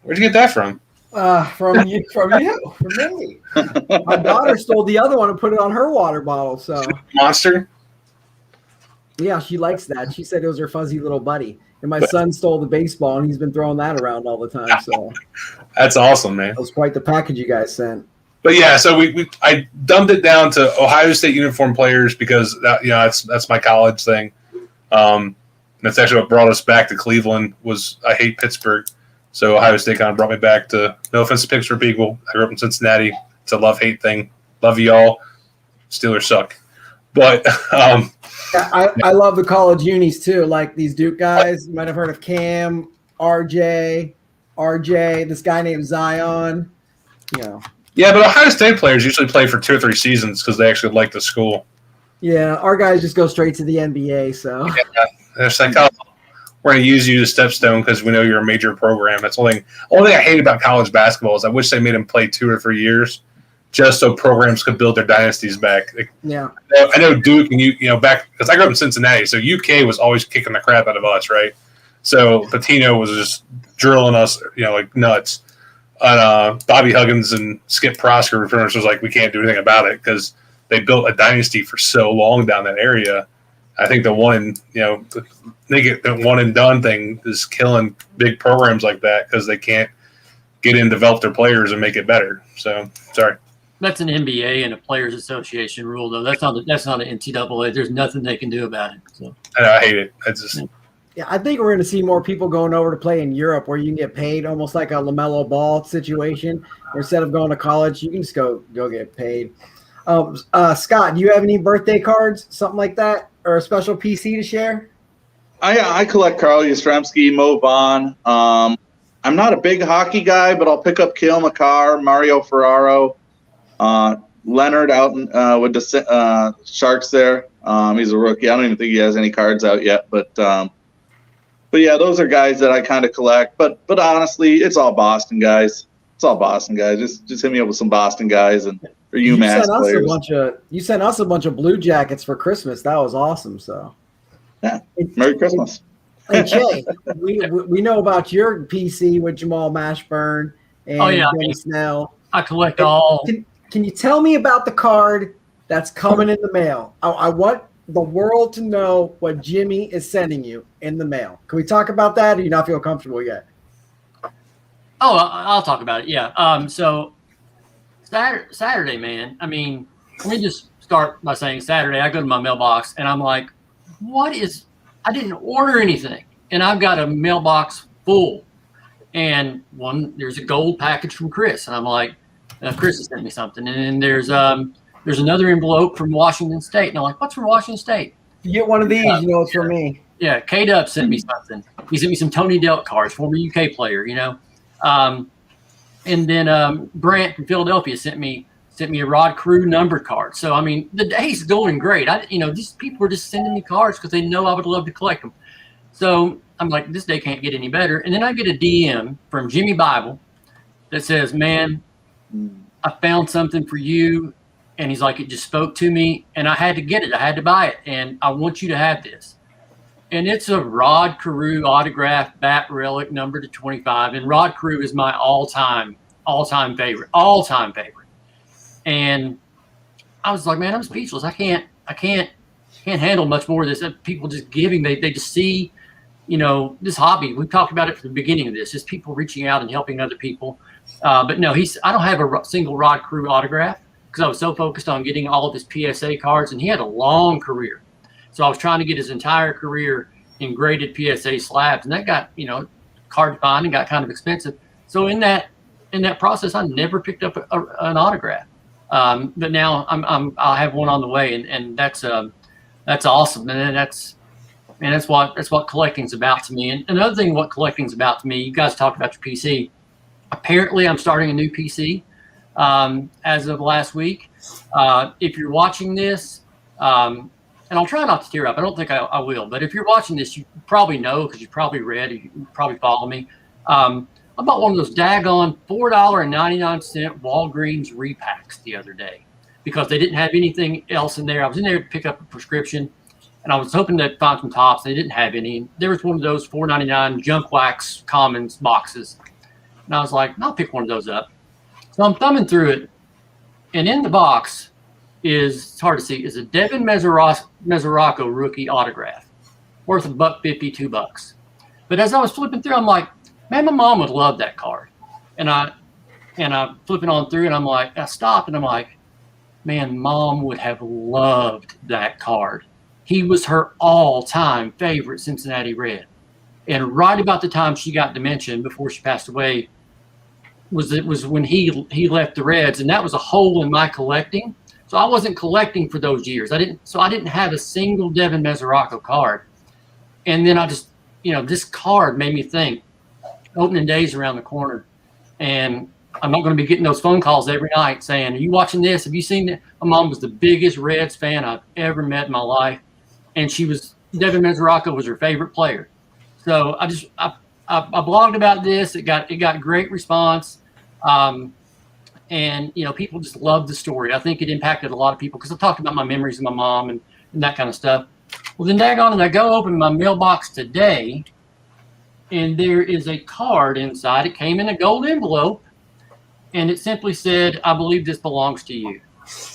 Where'd you get that from? From me. My daughter stole the other one and put it on her water bottle. So Monster. Yeah, she likes that. She said it was her fuzzy little buddy. And my son stole the baseball, and he's been throwing that around all the time. So that's awesome, man. That was quite the package you guys sent. But yeah, so I dumbed it down to Ohio State uniform players because that's my college thing. That's actually what brought us back to Cleveland. Was I hate Pittsburgh, so Ohio State kind of brought me back to. No offense to Pittsburgh people, I grew up in Cincinnati. It's a love-hate thing. Love y'all. Steelers suck, but I love the college unis too. Like these Duke guys, you might have heard of Cam, RJ, this guy named Zion. You know. Yeah, but Ohio State players usually play for 2 or 3 seasons because they actually like the school. Yeah, our guys just go straight to the NBA. So it's like, oh, we're going to use you as a stepstone because we know you're a major program. That's the only thing I hate about college basketball is I wish they made them play 2 or 3 years just so programs could build their dynasties back. Yeah, I know Duke and you know back because I grew up in Cincinnati, so UK was always kicking the crap out of us, right? So Patino was just drilling us, like nuts. And Bobby Huggins and Skip Prosker was like, we can't do anything about it because they built a dynasty for so long down that area. I think the one and done thing is killing big programs like that because they can't get in, develop their players, and make it better. So sorry. That's an NBA and a Players Association rule, though. That's not an NCAA. There's nothing they can do about it. So I hate it. Yeah, I think we're going to see more people going over to play in Europe where you can get paid almost like a LaMelo Ball situation. Where instead of going to college, you can just go get paid. Scott, do you have any birthday cards, something like that, or a special PC to share? I collect Carl Yastrzemski, Mo Vaughn. I'm not a big hockey guy, but I'll pick up Cale Makar, Mario Ferraro, Leonard out with the Sharks there. He's a rookie. I don't even think he has any cards out yet, but yeah, those are guys that I kind of collect. But honestly, it's all Boston guys. It's all Boston guys. Just hit me up with some Boston guys or UMass players. You sent us a bunch of Blue Jackets for Christmas. That was awesome. So, yeah, Merry Christmas. And Jay, we know about your PC with Jamal Mashburn and Benny Snell. I collect all. Can you tell me about the card that's coming in the mail? I want the world to know what Jimmy is sending you in the mail. Can we talk about that, or do you not feel comfortable yet? Oh, I'll talk about it. Yeah. So Saturday, man. I mean, let me just start by saying Saturday, I go to my mailbox and I'm like, I didn't order anything. And I've got a mailbox full. And there's a gold package from Chris. And I'm like, Chris has sent me something. And then there's another envelope from Washington State. And I'm like, what's from Washington State? If you get one of these, you know it's from me. Yeah, K-Dub sent me something. He sent me some Tony Delk cards, former UK player, And then Brant from Philadelphia sent me a Rod Crew numbered card. So, I mean, the day's going great. These people are just sending me cards because they know I would love to collect them. So I'm like, this day can't get any better. And then I get a DM from Jimmy Bible that says, man, I found something for you. And he's like, it just spoke to me and I had to get it. I had to buy it. And I want you to have this. And it's a Rod Carew autographed bat relic number to 25. And Rod Carew is my all-time favorite. And I was like, man, I'm speechless. I can't handle much more of this. People just giving, they just see, this hobby. We've talked about it from the beginning of this, is people reaching out and helping other people. But no, I don't have a single Rod Carew autograph because I was so focused on getting all of his PSA cards, and he had a long career. So I was trying to get his entire career in graded PSA slabs, and that got, hard to find and got kind of expensive. So in that process, I never picked up an autograph. But now I'll have one on the way, and that's awesome. And that's what collecting's about to me. And another thing, what collecting's about to me, you guys talked about your PC. Apparently, I'm starting a new PC as of last week. If you're watching this, and I'll try not to tear up. I don't think I will. But if you're watching this, you probably know because you probably read, or you probably follow me. I bought one of those daggone $4.99 Walgreens repacks the other day because they didn't have anything else in there. I was in there to pick up a prescription, and I was hoping to find some tops. They didn't have any. There was one of those $4.99 Junk Wax Commons boxes. And I was like, I'll pick one of those up. So I'm thumbing through it, and in the box it's hard to see, is a Devin Mesoraco rookie autograph worth $1.50, $2. But as I was flipping through, I'm like, man, my mom would love that card. And I'm flipping on through, and I'm like, I stopped, and I'm like, man, mom would have loved that card. He was her all-time favorite Cincinnati Red. And right about the time she got dementia before she passed away was when he left the Reds, and that was a hole in my collecting. So I wasn't collecting for those years. I didn't have a single Devin Mesoraco card. And then I just, this card made me think, opening day's around the corner, and I'm not going to be getting those phone calls every night saying, are you watching this? Have you seen it? My mom was the biggest Reds fan I've ever met in my life. And Devin Mesoraco was her favorite player. So I blogged about this. It got great response. And people just loved the story. I think it impacted a lot of people because I talked about my memories of my mom and that kind of stuff. Well, then daggone it, I go open my mailbox today, and there is a card inside. It came in a gold envelope, and it simply said, I believe this belongs to you.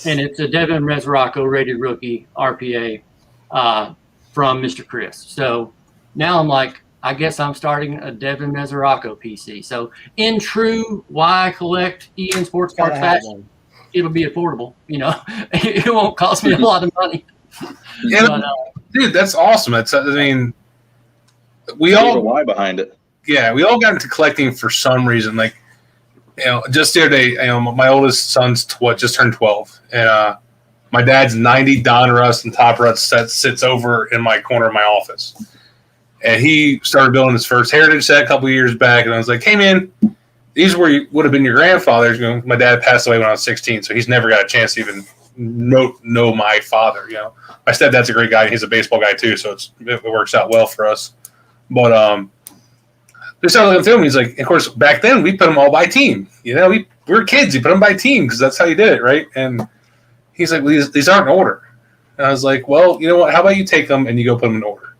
And it's a Devin Mesoraco rated rookie RPA from Mr. Chris. So now I'm like, I guess I'm starting a Devin Mesoraco PC. So in true why I collect EN Sports Cards fashion, it'll be affordable. It won't cost me a lot of money. Yeah, but, dude, that's awesome. We all why behind it. Yeah, we all got into collecting for some reason. Like, just the other day, my oldest son's just turned 12, and my dad's 90 Donruss and Top Ruts set sits over in my corner of my office. And he started building his first heritage set a couple of years back. And I was like, hey, man, these would have been your grandfather's. You know, my dad passed away when I was 16, so he's never got a chance to even know my father. You know, my stepdad's a great guy. He's a baseball guy too, so it works out well for us. But they started looking through him. He's like, of course, back then we put them all by team. You know, we were kids. You put them by team because that's how you did it, right? And he's like, well, these aren't in order. And I was like, well, you know what? How about you take them and you go put them in order?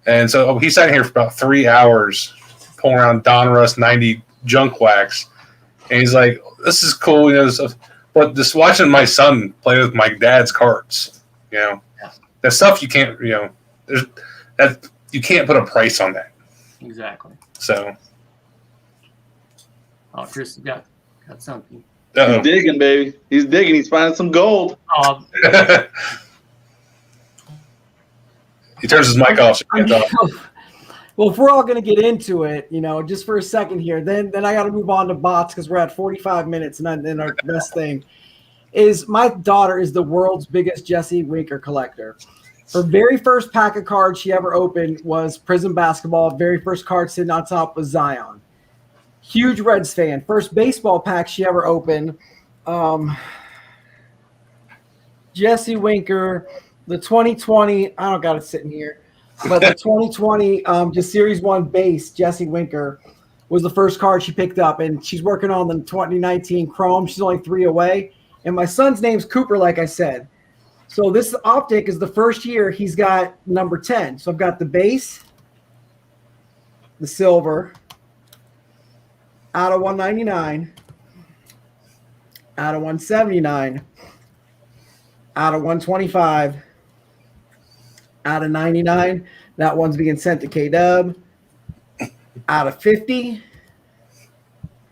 And so he sat here for about 3 hours pulling around Donruss 90 junk wax. And he's like, this is cool. You know, but just watching my son play with my dad's cards, you know, that stuff you can't, you know, you can't put a price on that. Exactly. So. Oh, Chris got something. Uh-oh. He's digging, baby. He's digging. He's finding some gold. He turns his mic off. So he can't talk. Well, if we're all going to get into it, you know, just for a second here, then I got to move on to bots because we're at 45 minutes. And then our best thing is my daughter is the world's biggest Jesse Winker collector. Her very first pack of cards she ever opened was Prism Basketball. Very first card sitting on top was Zion. Huge Reds fan. First baseball pack she ever opened, Jesse Winker, the 2020. I don't got it sitting here. But the 2020 just Series 1 base, Jesse Winker, was the first card she picked up. And she's working on the 2019 Chrome. She's only 3 away. And my son's name's Cooper, like I said. So this optic is the first year he's got number 10. So I've got the base, the silver, out of 199, out of 179, out of 125, out of 99. That one's being sent to K-Dub. Out of 50,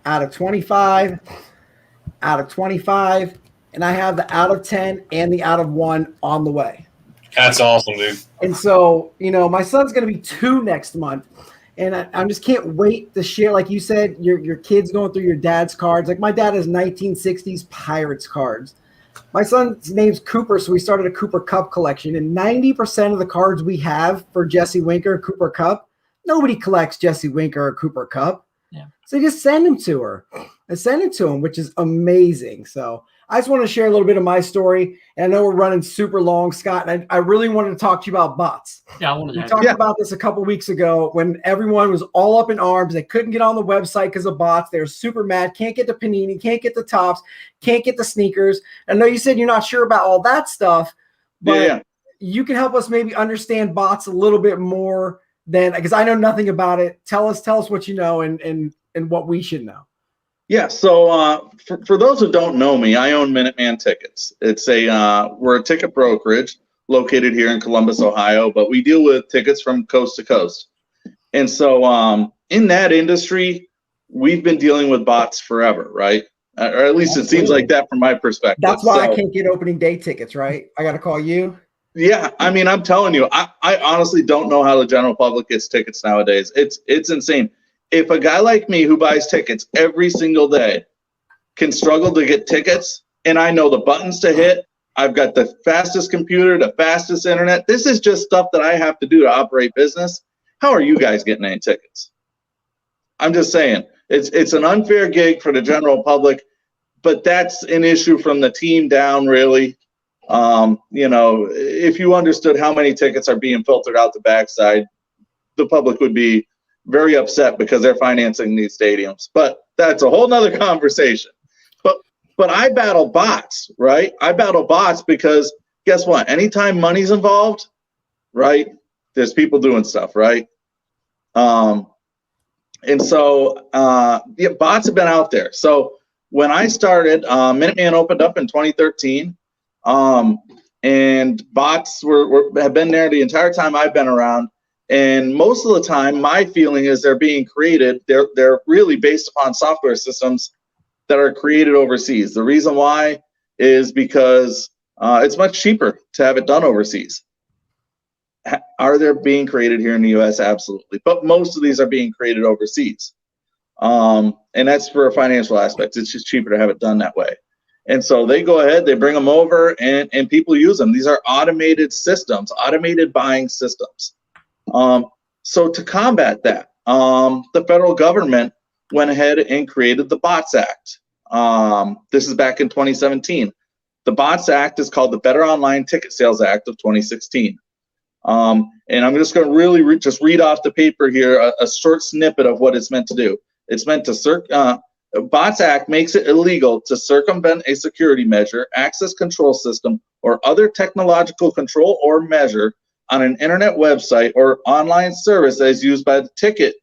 out of 25, out of 25, and I have the out of 10 and the out of 1 on the way. That's awesome, dude. And so, you know, my son's going to be 2 next month, and I just can't wait to share. Like you said, your kids going through your dad's cards. Like my dad has 1960s Pirates cards. My son's name's Cooper, so we started a Cooper Cup collection, and 90% of the cards we have for Jesse Winker, Cooper Cup, nobody collects Jesse Winker or Cooper Cup. Yeah. So just send them to her and send it to him, which is amazing. So I just want to share a little bit of my story. And I know we're running super long, Scott, and I really wanted to talk to you about bots. Yeah, I wanted to. We talked about this a couple weeks ago when everyone was all up in arms. They couldn't get on the website because of bots. They were super mad. Can't get the Panini, can't get the tops, can't get the sneakers. I know you said you're not sure about all that stuff, but you can help us maybe understand bots a little bit more than, because I know nothing about it. Tell us what you know and what we should know. Yeah, so for those who don't know me, I own Minuteman Tickets. It's we're a ticket brokerage located here in Columbus, Ohio, but we deal with tickets from coast to coast. And so in that industry, we've been dealing with bots forever, right? Or at least Absolutely. It seems like that from my perspective. That's why I can't get opening day tickets, right? I got to call you. Yeah, I mean, I'm telling you, I honestly don't know how the general public gets tickets nowadays. It's insane. If a guy like me who buys tickets every single day can struggle to get tickets, and I know the buttons to hit, I've got the fastest computer, the fastest internet. This is just stuff that I have to do to operate business. How are you guys getting any tickets? I'm just saying, it's an unfair gig for the general public, but that's an issue from the team down, really. You know, if you understood how many tickets are being filtered out the backside, the public would be very upset because they're financing these stadiums. But that's a whole nother conversation. But I battle bots, right? I battle bots because guess what? Anytime money's involved, right, there's people doing stuff, right? And so bots have been out there. So when I started, Minuteman opened up in 2013. And bots have been there the entire time I've been around. And most of the time, my feeling is they're being created. They're really based upon software systems that are created overseas. The reason why is because it's much cheaper to have it done overseas. Are they being created here in the U.S.? Absolutely. But most of these are being created overseas. And that's for a financial aspect. It's just cheaper to have it done that way. And so they go ahead, they bring them over, and people use them. These are automated systems, automated buying systems. So to combat that, the federal government went ahead and created the Bots Act. This is back in 2017. The Bots Act is called the Better Online Ticket Sales Act of 2016. And I'm just going to really just read off the paper here a short snippet of what it's meant to do. It's meant to Bots Act makes it illegal to circumvent a security measure, access control system, or other technological control or measure on an internet website or online service that is used by the ticket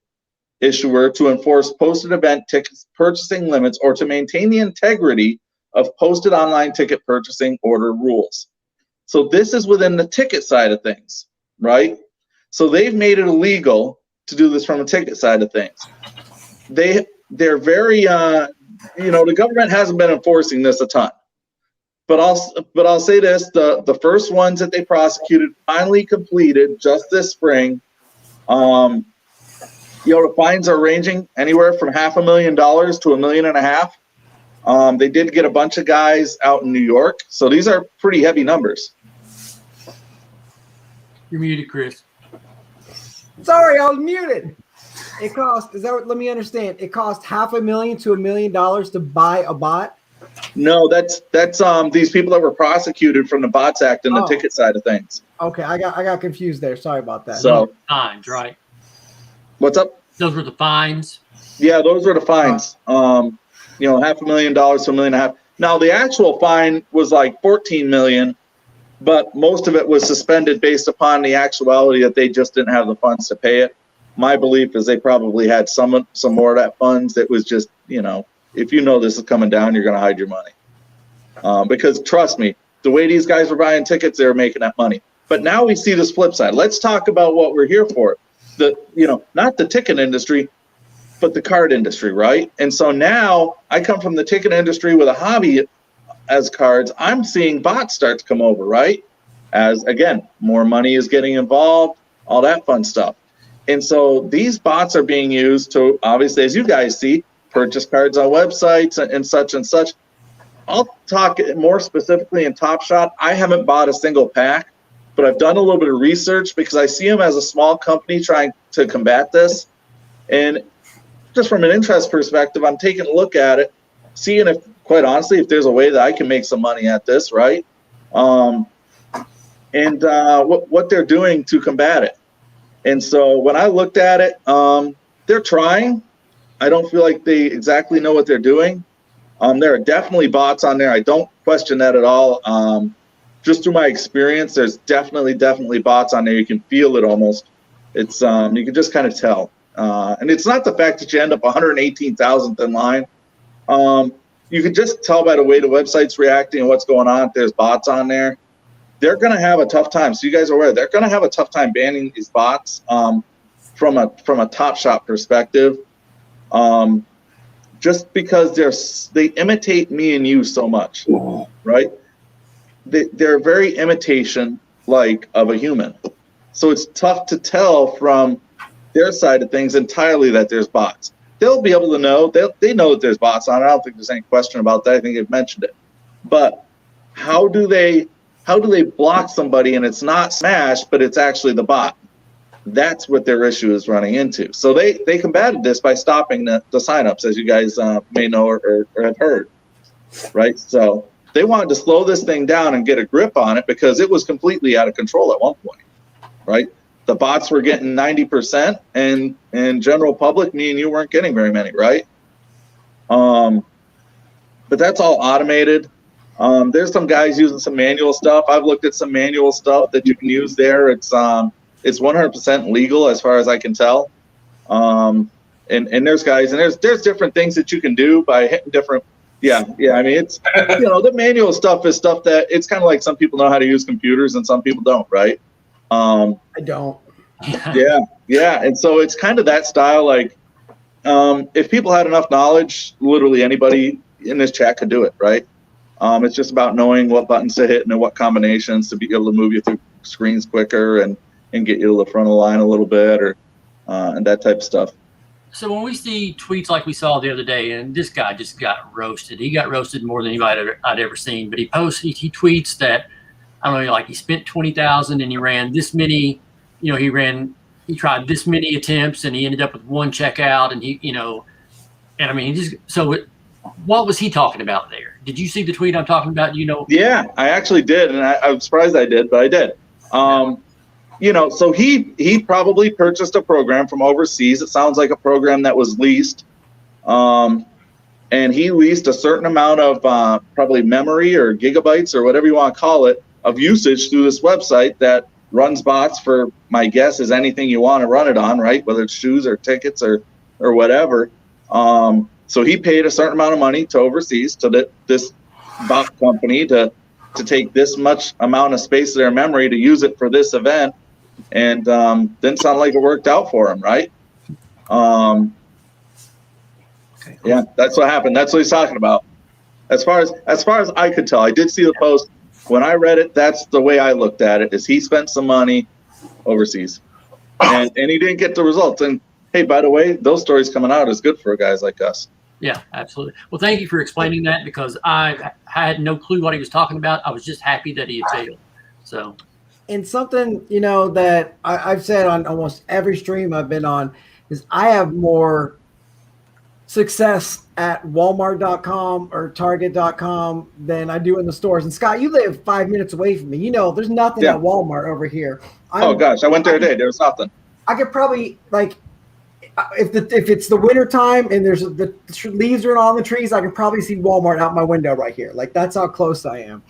issuer to enforce posted event ticket purchasing limits or to maintain the integrity of posted online ticket purchasing order rules. So this is within the ticket side of things, right? So they've made it illegal to do this from a ticket side of things. They're very, the government hasn't been enforcing this a ton. But I'll say this: the first ones that they prosecuted finally completed just this spring. The fines are ranging anywhere from $500,000 to $1.5 million. They did get a bunch of guys out in New York, so these are pretty heavy numbers. You're muted, Chris. Sorry, I was muted. It cost, let me understand. It cost $500,000 to $1 million to buy a bot? No, that's these people that were prosecuted from the Bots Act and the ticket side of things. Okay, I got confused there. Sorry about that. So fines, right? What's up? Those were the fines. Yeah, those were the fines. $500,000 to $1.5 million. Now the actual fine was like $14 million, but most of it was suspended based upon the actuality that they just didn't have the funds to pay it. My belief is they probably had some more of that funds that was just, if you know this is coming down, you're going to hide your money. Because trust me, the way these guys were buying tickets, they were making that money. But now we see this flip side. Let's talk about what we're here for. Not the ticket industry, but the card industry, right? And so now I come from the ticket industry with a hobby as cards. I'm seeing bots start to come over, right? As, again, more money is getting involved, all that fun stuff. And so these bots are being used to, obviously, as you guys see, purchase cards on websites and such and such. I'll talk more specifically in Top Shot. I haven't bought a single pack, but I've done a little bit of research because I see them as a small company trying to combat this. And just from an interest perspective, I'm taking a look at it, seeing if, quite honestly, if there's a way that I can make some money at this, right? What they're doing to combat it. And so when I looked at it, they're trying. I don't feel like they exactly know what they're doing. There are definitely bots on there. I don't question that at all. Just through my experience, there's definitely bots on there. You can feel it almost. It's you can just kind of tell. And it's not the fact that you end up 118,000th in line. You can just tell by the way the website's reacting and what's going on. If there's bots on there, they're going to have a tough time. So you guys are aware, they're going to have a tough time banning these bots from a Top Shop perspective. Just because they imitate me and you so much, right? They're very imitation-like of a human. So it's tough to tell from their side of things entirely that there's bots. They'll be able to know. They know that there's bots on it. I don't think there's any question about that. I think they've mentioned it. But how do they block somebody and it's not Smash, but it's actually the bot? That's what their issue is running into. So they combated this by stopping the signups, as you guys may know or have heard, right? So they wanted to slow this thing down and get a grip on it because it was completely out of control at one point, right? The bots were getting 90%, and general public, me and you weren't getting very many, right? But that's all automated. There's some guys using some manual stuff. I've looked at some manual stuff that you can use there. It's 100% legal as far as I can tell. And there's guys, and there's different things that you can do by hitting different. Yeah. I mean, it's, the manual stuff is stuff that it's kind of like some people know how to use computers and some people don't, right? I don't. Yeah. And so it's kind of that style. Like, if people had enough knowledge, literally anybody in this chat could do it, right? It's just about knowing what buttons to hit and what combinations to be able to move you through screens quicker and get you to the front of the line a little bit and that type of stuff. So when we see tweets like we saw the other day, and this guy just got roasted. He got roasted more than anybody I'd ever seen. But he tweets that, I don't know, like he spent $20,000 and he ran this many, he ran he tried this many attempts and he ended up with one checkout, and and I mean, what was he talking about there? Did you see the tweet I'm talking about? Yeah, I actually did, and I'm surprised I did, but I did. So he probably purchased a program from overseas. It sounds like a program that was leased, and he leased a certain amount of probably memory or gigabytes or whatever you want to call it of usage through this website that runs bots for, my guess is anything you want to run it on, right? Whether it's shoes or tickets or whatever. So he paid a certain amount of money to overseas to this bot company to take this much amount of space of their memory to use it for this event, and didn't sound like it worked out for him, right? Yeah, that's what happened. That's what he's talking about. As far as I could tell, I did see the post. When I read it, that's the way I looked at it. Is he spent some money overseas, and he didn't get the results. And hey, by the way, those stories coming out is good for guys like us. Yeah, absolutely. Well, thank you for explaining that, because I had no clue what he was talking about. I was just happy that he had failed. So, and something, that I've said on almost every stream I've been on is I have more success at Walmart.com or Target.com than I do in the stores. And Scott, you live 5 minutes away from me. There's nothing at Walmart over here. Oh gosh, I went there today. There was nothing. I could probably if it's the winter time and there's the leaves are on the trees, I can probably see Walmart out my window right here. Like, that's how close I am.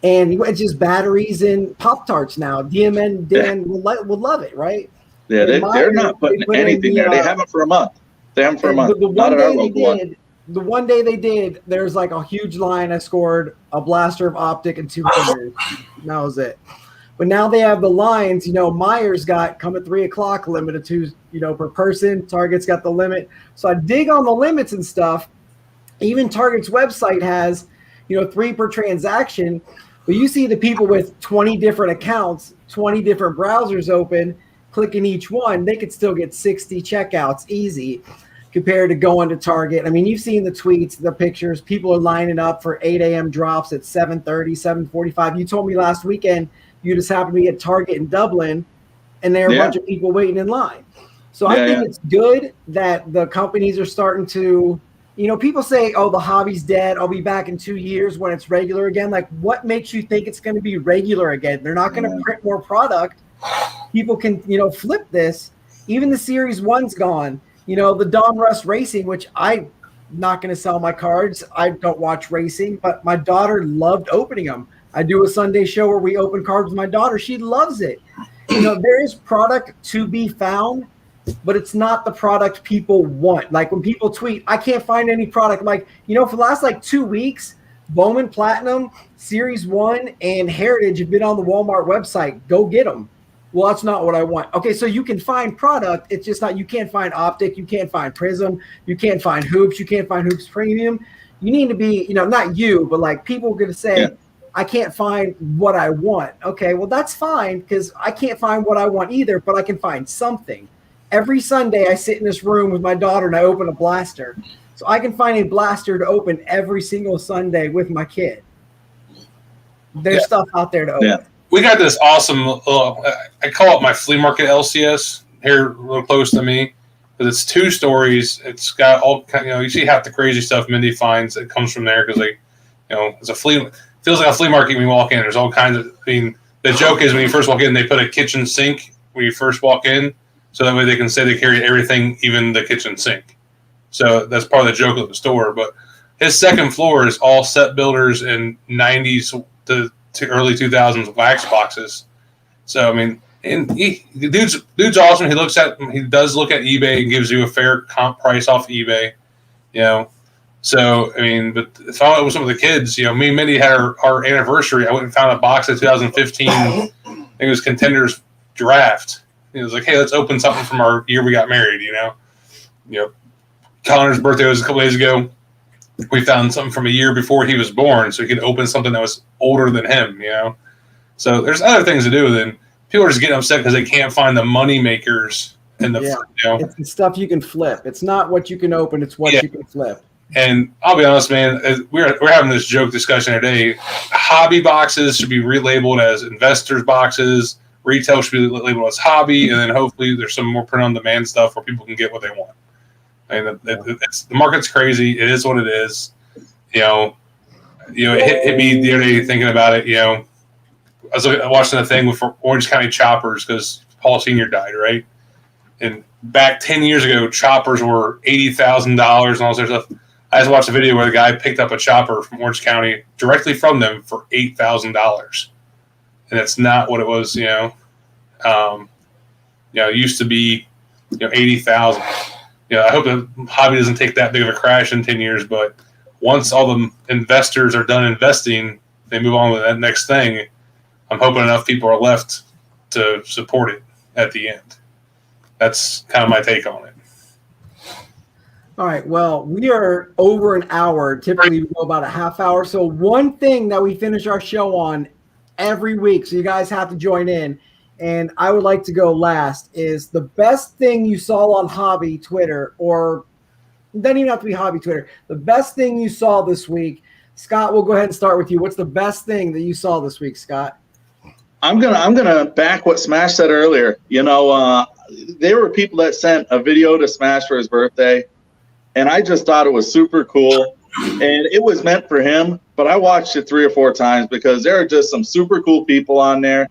And it's just batteries and Pop-Tarts now. DMN Dan will love it, right? Yeah, they're not putting anything there. They haven't for a month. They haven't for a month. The one day they did, there's like a huge line. I scored a blaster of optic and 2 printers. That was it. But now they have the lines. Myers got come at 3:00, limit of 2, per person. Target's got the limit. So I dig on the limits and stuff. Even Target's website has, 3 per transaction. But you see the people with 20 different accounts, 20 different browsers open, clicking each one, they could still get 60 checkouts easy compared to going to Target. I mean, you've seen the tweets, the pictures. People are lining up for 8 a.m. drops at 7:30, 7:45. You told me last weekend you just happened to be at Target in Dublin, and there are a bunch of people waiting in line. So I think it's good that the companies are starting to, people say, oh, the hobby's dead. I'll be back in 2 years when it's regular again. Like, what makes you think it's going to be regular again? They're not going to print more product. People can, flip this. Even the Series 1's gone. The Don Russ Racing, which I'm not going to sell my cards. I don't watch racing, but my daughter loved opening them. I do a Sunday show where we open cards with my daughter. She loves it. There is product to be found, but it's not the product people want. Like, when people tweet, I can't find any product. Like, for the last 2 weeks, Bowman Platinum, Series 1, and Heritage have been on the Walmart website. Go get them. Well, that's not what I want. Okay, so you can find product. It's just not, you can't find optic. You can't find Prism. You can't find hoops. You can't find hoops premium. You need to be, not you, but people are going to say, I can't find what I want. Okay, well, that's fine, because I can't find what I want either, but I can find something. Every Sunday, I sit in this room with my daughter and I open a blaster. So I can find a blaster to open every single Sunday with my kid. There's stuff out there to open. Yeah. We got this awesome, I call it my flea market LCS here real close to me, because it's 2 stories. It's got all kind, you see half the crazy stuff Mindy finds that comes from there, because it's a flea. Feels like a flea market when you walk in. There's all kinds of. I mean, the joke is when you first walk in, they put a kitchen sink when you first walk in, so that way they can say they carry everything, even the kitchen sink. So that's part of the joke of the store. But his second floor is all set builders and 90s to early 2000s wax boxes. So I mean, and the dude's awesome. He does look at eBay and gives you a fair comp price off eBay. So, I mean, but if I was some of the kids, me and Mindy had our anniversary. I went and found a box of 2015. I think it was Contenders Draft. It was like, hey, let's open something from our year we got married, Connor's birthday was a couple days ago. We found something from a year before he was born, so he could open something that was older than him, So there's other things to do than people are just getting upset because they can't find the money makers and it's the stuff you can flip. It's not what you can open, it's what you can flip. And I'll be honest, man, we're having this joke discussion today. Hobby boxes should be relabeled as investors boxes, retail should be labeled as hobby, and then hopefully there's some more print on demand stuff where people can get what they want. I mean, the market's crazy. It is what it is. It hit me the other day thinking about it. I was watching a thing with Orange County Choppers because Paul Sr. died, right? And back 10 years ago, choppers were $80,000 and all this other stuff. I just watched a video where the guy picked up a chopper from Orange County directly from them for $8,000, and that's not what it was. It used to be, 80,000. I hope the hobby doesn't take that big of a crash in 10 years, but once all the investors are done investing, they move on to that next thing. I'm hoping enough people are left to support it at the end. That's kind of my take on it. All right. Well, we are over an hour. Typically, we go about a half hour. So one thing that we finish our show on every week, so you guys have to join in, and I would like to go last, is the best thing you saw on Hobby Twitter, or it doesn't even have to be Hobby Twitter. The best thing you saw this week. Scott, we'll go ahead and start with you. What's the best thing that you saw this week, Scott? I'm gonna back what Smash said earlier. There were people that sent a video to Smash for his birthday, and I just thought it was super cool. And it was meant for him, but I watched it 3 or 4 times because there are just some super cool people on there.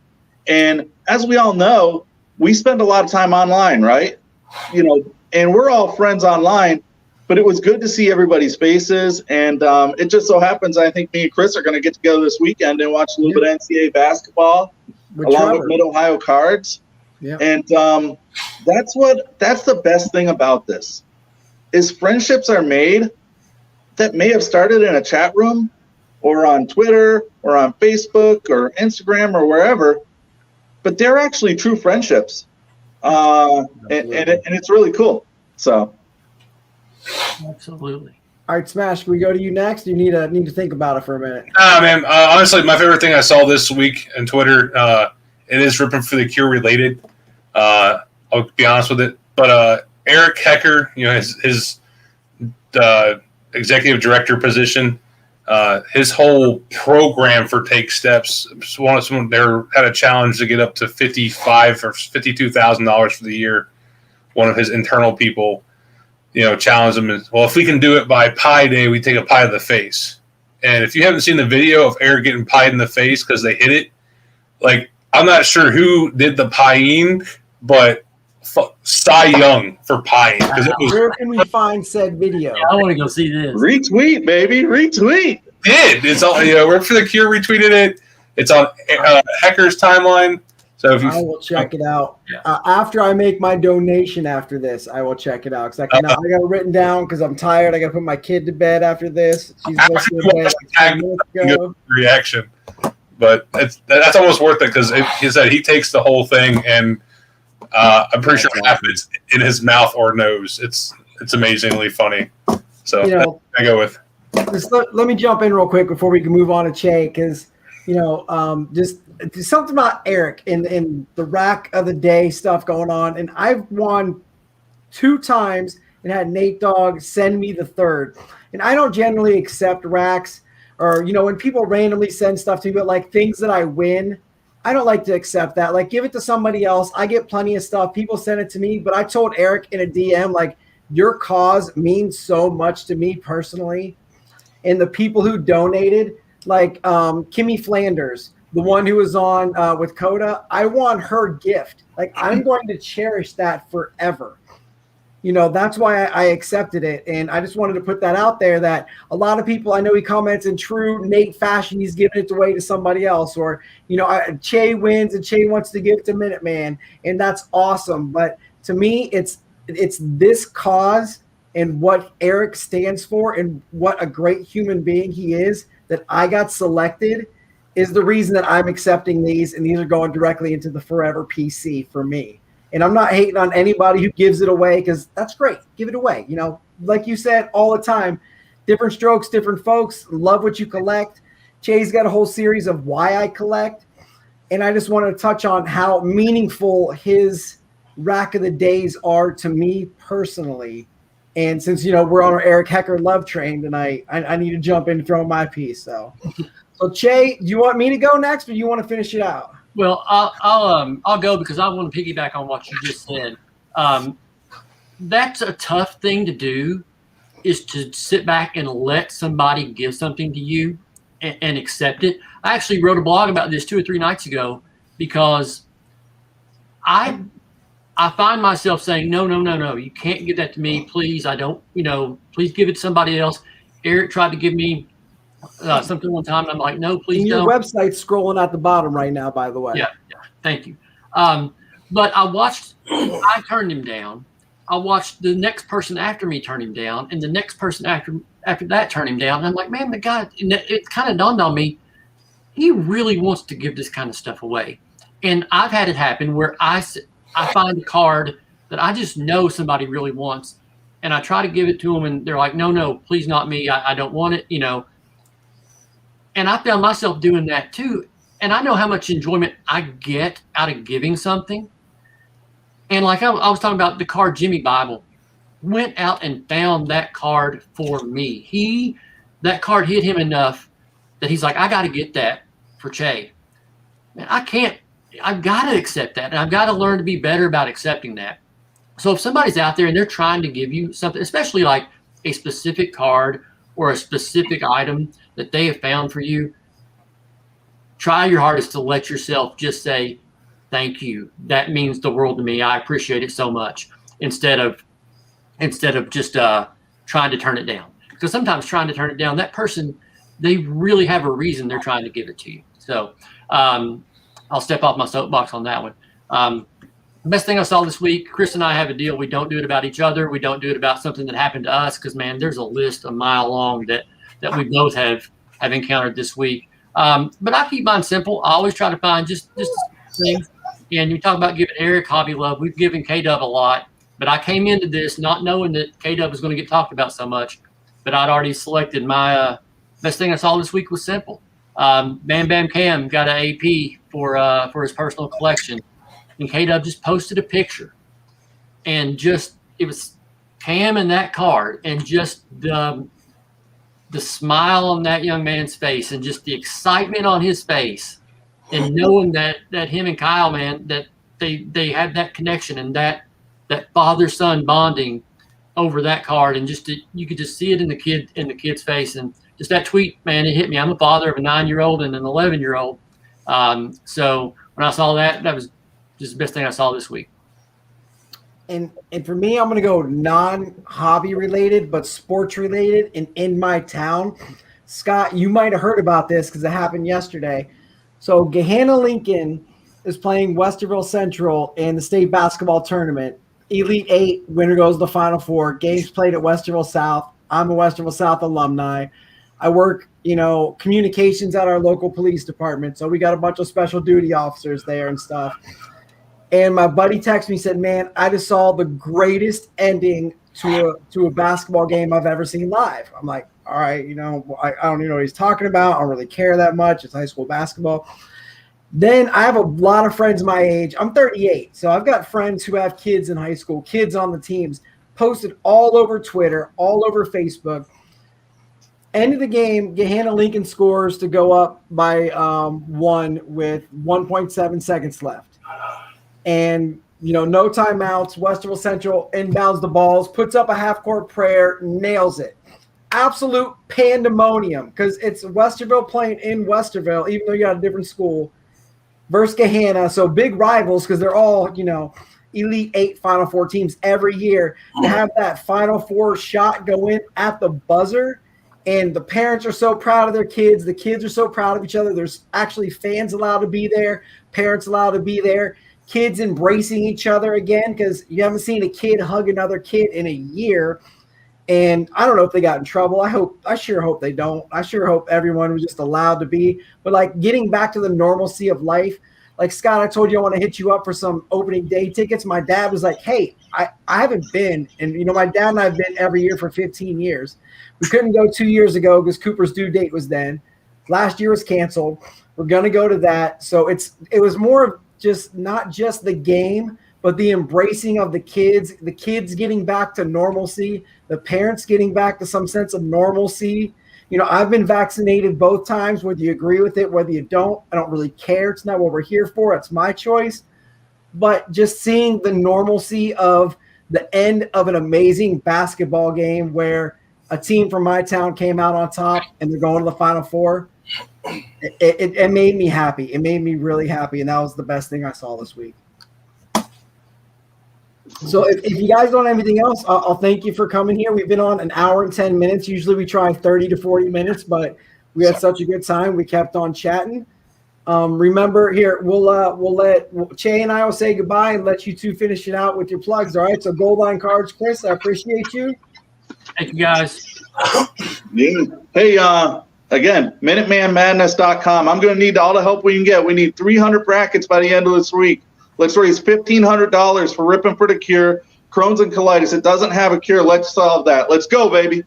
And as we all know, we spend a lot of time online, right? And we're all friends online, but it was good to see everybody's faces. And it just so happens, I think me and Chris are going to get together this weekend and watch a little bit of NCAA basketball along with Mid-Ohio Cards. Yeah. And that's the best thing about this is friendships are made that may have started in a chat room or on Twitter or on Facebook or Instagram or wherever, but they're actually true friendships. And it's really cool. So. Absolutely. All right, Smash, can we go to you next? You need to think about it for a minute. Man. Honestly, my favorite thing I saw this week on Twitter, it is Ripping for the Cure related. I'll be honest with it. But Eric Hecker, his executive director position, his whole program for Take Steps. Someone there had a challenge to get up to $55,000 or $52,000 for the year. One of his internal people, challenged him. Well, if we can do it by Pie Day, we take a pie to the face. And if you haven't seen the video of Eric getting pied in the face because they hit it, I'm not sure who did the pieing, but Cy Young for pieing. Where can we find said video? Yeah, I want to go see this. Retweet, baby, retweet. It's all Work for the Cure retweeted it. It's on Hecker's timeline. So if I will check it out. Yeah. After I make my donation after this, I will check it out. Because I got it written down because I'm tired. I got to put my kid to bed after this. She's supposed to go to bed like 10 minutes ago. Reaction. But that's almost worth it because he said he takes the whole thing and I'm pretty sure half of it's in his mouth or nose. It's amazingly funny. So I go with. Let me jump in real quick before we can move on to Che, because just something about Eric and the rack of the day stuff going on. And I've won 2 times and had Nate Dogg send me the 3rd. And I don't generally accept racks or, when people randomly send stuff to me, but things that I win, I don't like to accept that. Give it to somebody else. I get plenty of stuff. People send it to me, but I told Eric in a DM, your cause means so much to me personally. And the people who donated, Kimmy Flanders, the one who was on with Coda, I want her gift. I'm going to cherish that forever. That's why I accepted it. And I just wanted to put that out there that a lot of people, I know he comments in true Nate fashion, he's giving it away to somebody else. Or, Che wins and Che wants to give it to Minuteman. And that's awesome. But to me, it's this cause and what Eric stands for and what a great human being he is that I got selected is the reason that I'm accepting these. And these are going directly into the forever PC for me. And I'm not hating on anybody who gives it away because that's great. Give it away. Like you said all the time, different strokes, different folks. Love what you collect. Che's got a whole series of why I collect. And I just wanted to touch on how meaningful his rack of the days are to me personally. And since, we're on our Eric Hecker love train tonight, I need to jump in and throw my piece. So Che, do you want me to go next or do you want to finish it out? Well, I'll go because I want to piggyback on what you just said. That's a tough thing to do, is to sit back and let somebody give something to you and accept it. I actually wrote a blog about this 2 or 3 nights ago because I find myself saying, no, you can't give that to me, please. I don't, please give it to somebody else. Eric tried to give me something one time, and I'm like, no, please Your don't. website's scrolling at the bottom right now, by the way. Yeah, thank you. But I turned him down. I watched the next person after me turn him down, and the next person after that turn him down. And I'm like, man, the guy, it kind of dawned on me, he really wants to give this kind of stuff away. And I've had it happen where I find a card that I just know somebody really wants, and I try to give it to them, and they're like, no, please not me. I don't want it, And I found myself doing that too. And I know how much enjoyment I get out of giving something. And like I was talking about the card, Jimmy Bible went out and found that card for me. That card hit him enough that he's like, I got to get that for Che. Man, I've got to accept that. And I've got to learn to be better about accepting that. So if somebody's out there and they're trying to give you something, especially like a specific card or a specific item that they have found for you, try your hardest to let yourself just say, thank you. That means the world to me. I appreciate it so much. Instead of just trying to turn it down. Because sometimes trying to turn it down, that person, they really have a reason they're trying to give it to you. So I'll step off my soapbox on that one. The best thing I saw this week, Chris and I have a deal. We don't do it about each other. We don't do it about something that happened to us because, man, there's a list a mile long that we both have encountered this week. But I keep mine simple. I always try to find just things. And you talk about giving Eric hobby love. We've given K-Dub a lot. But I came into this not knowing that K-Dub was going to get talked about so much. But I'd already selected my best thing I saw this week was simple. Bam Bam Cam got an AP for his personal collection. And K-Dub just posted a picture. And it was Cam and that card. And just the smile on that young man's face and just the excitement on his face. And knowing that him and Kyle, man, that they had that connection and that father-son bonding over that card, and you could just see it in the kid's face, and just that tweet, man, it hit me. I'm a father of a 9-year-old and an 11-year-old. So when I saw that was just the best thing I saw this week. And for me, I'm going to go non-hobby related, but sports related, and in my town. Scott, you might have heard about this because it happened yesterday. So Gahanna Lincoln is playing Westerville Central in the state basketball tournament. Elite 8, winner goes to the Final Four. Games played at Westerville South. I'm a Westerville South alumni. I work, communications at our local police department. So we got a bunch of special duty officers there and stuff. And my buddy texted me, said, man, I just saw the greatest ending to a basketball game I've ever seen live. I'm like, all right, I don't even know what he's talking about. I don't really care that much. It's high school basketball. Then I have a lot of friends my age. I'm 38, so I've got friends who have kids in high school, kids on the teams, posted all over Twitter, all over Facebook. End of the game, Gahanna Lincoln scores to go up by 1 with 1.7 seconds left. And, no timeouts. Westerville Central inbounds the balls, puts up a half-court prayer, nails it. Absolute pandemonium because it's Westerville playing in Westerville, even though you got a different school, versus Gahanna. So big rivals because they're all, Elite 8 Final Four teams every year. To have that Final Four shot go in at the buzzer, and the parents are so proud of their kids. The kids are so proud of each other. There's actually fans allowed to be there, parents allowed to be there, kids embracing each other again because you haven't seen a kid hug another kid in a year. And I don't know if they got in trouble. I sure hope they don't. I sure hope everyone was just allowed to be. But like getting back to the normalcy of life, like Scott, I told you I want to hit you up for some opening day tickets. My dad was like, hey, I haven't been. And, my dad and I have been every year for 15 years. We couldn't go 2 years ago because Cooper's due date was then. Last year was canceled. We're going to go to that. So it was more of just not just the game, but the embracing of the kids getting back to normalcy, the parents getting back to some sense of normalcy, I've been vaccinated both times, whether you agree with it, whether you don't. I don't really care. It's not what we're here for. It's my choice. But just seeing the normalcy of the end of an amazing basketball game where a team from my town came out on top and they're going to the Final Four, it made me happy. It made me really happy, and that was the best thing I saw this week. So if you guys don't have anything else, I'll thank you for coming here. We've been on an hour and 10 minutes. Usually we try 30 to 40 minutes, but we had such a good time. We kept on chatting. Remember here, we'll let Che and I will say goodbye and let you two finish it out with your plugs. All right. So Goldline Cards, Chris, I appreciate you. Thank you, guys. Hey, again, MinutemanMadness.com. I'm going to need all the help we can get. We need 300 brackets by the end of this week. Let's raise $1,500 for Ripping for the Cure, Crohn's and colitis. It doesn't have a cure. Let's solve that. Let's go, baby.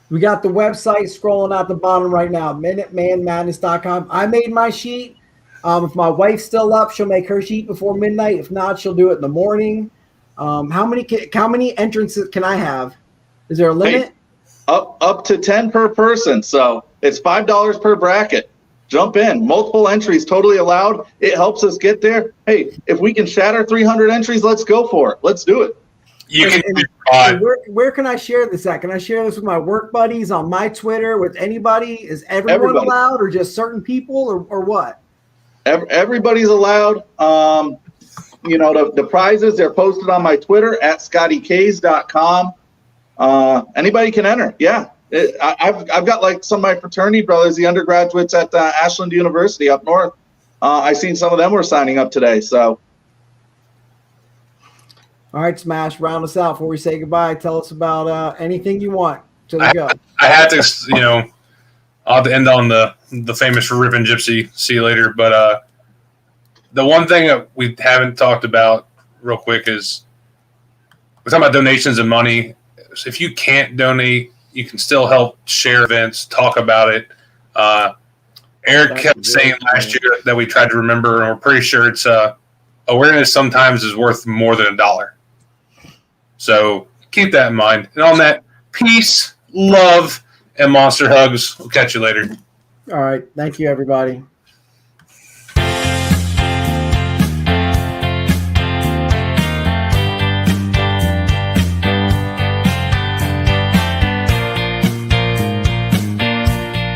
We got the website scrolling out the bottom right now, MinutemanMadness.com. I made my sheet. If my wife's still up, she'll make her sheet before midnight. If not, she'll do it in the morning. How many entrances can I have? Is there a limit? Hey, up to 10 per person. So it's $5 per bracket. Jump in. Multiple entries totally allowed. It helps us get there. Hey, if we can shatter 300 entries, let's go for it. Let's do it. Where can I share this at? Can I share this with my work buddies on my Twitter, with anybody? Is everyone allowed, or just certain people, or what? Everybody's allowed. The prizes, they're posted on my Twitter at scottykays.com. Anybody can enter. Yeah. I've got like some of my fraternity brothers, the undergraduates at Ashland University up north. I seen some of them were signing up today. So, all right, Smash, round us out before we say goodbye. Tell us about anything you want to go. I had to, I'll have to end on the famous Ripping Gypsy. See you later. But the one thing that we haven't talked about real quick is we're talking about donations and money. So if you can't donate, you can still help share events, talk about it. Eric kept saying last year that we tried to remember, and we're pretty sure it's awareness sometimes is worth more than $1. So keep that in mind. And on that, peace, love, and monster hugs. We'll catch you later. All right. Thank you, everybody.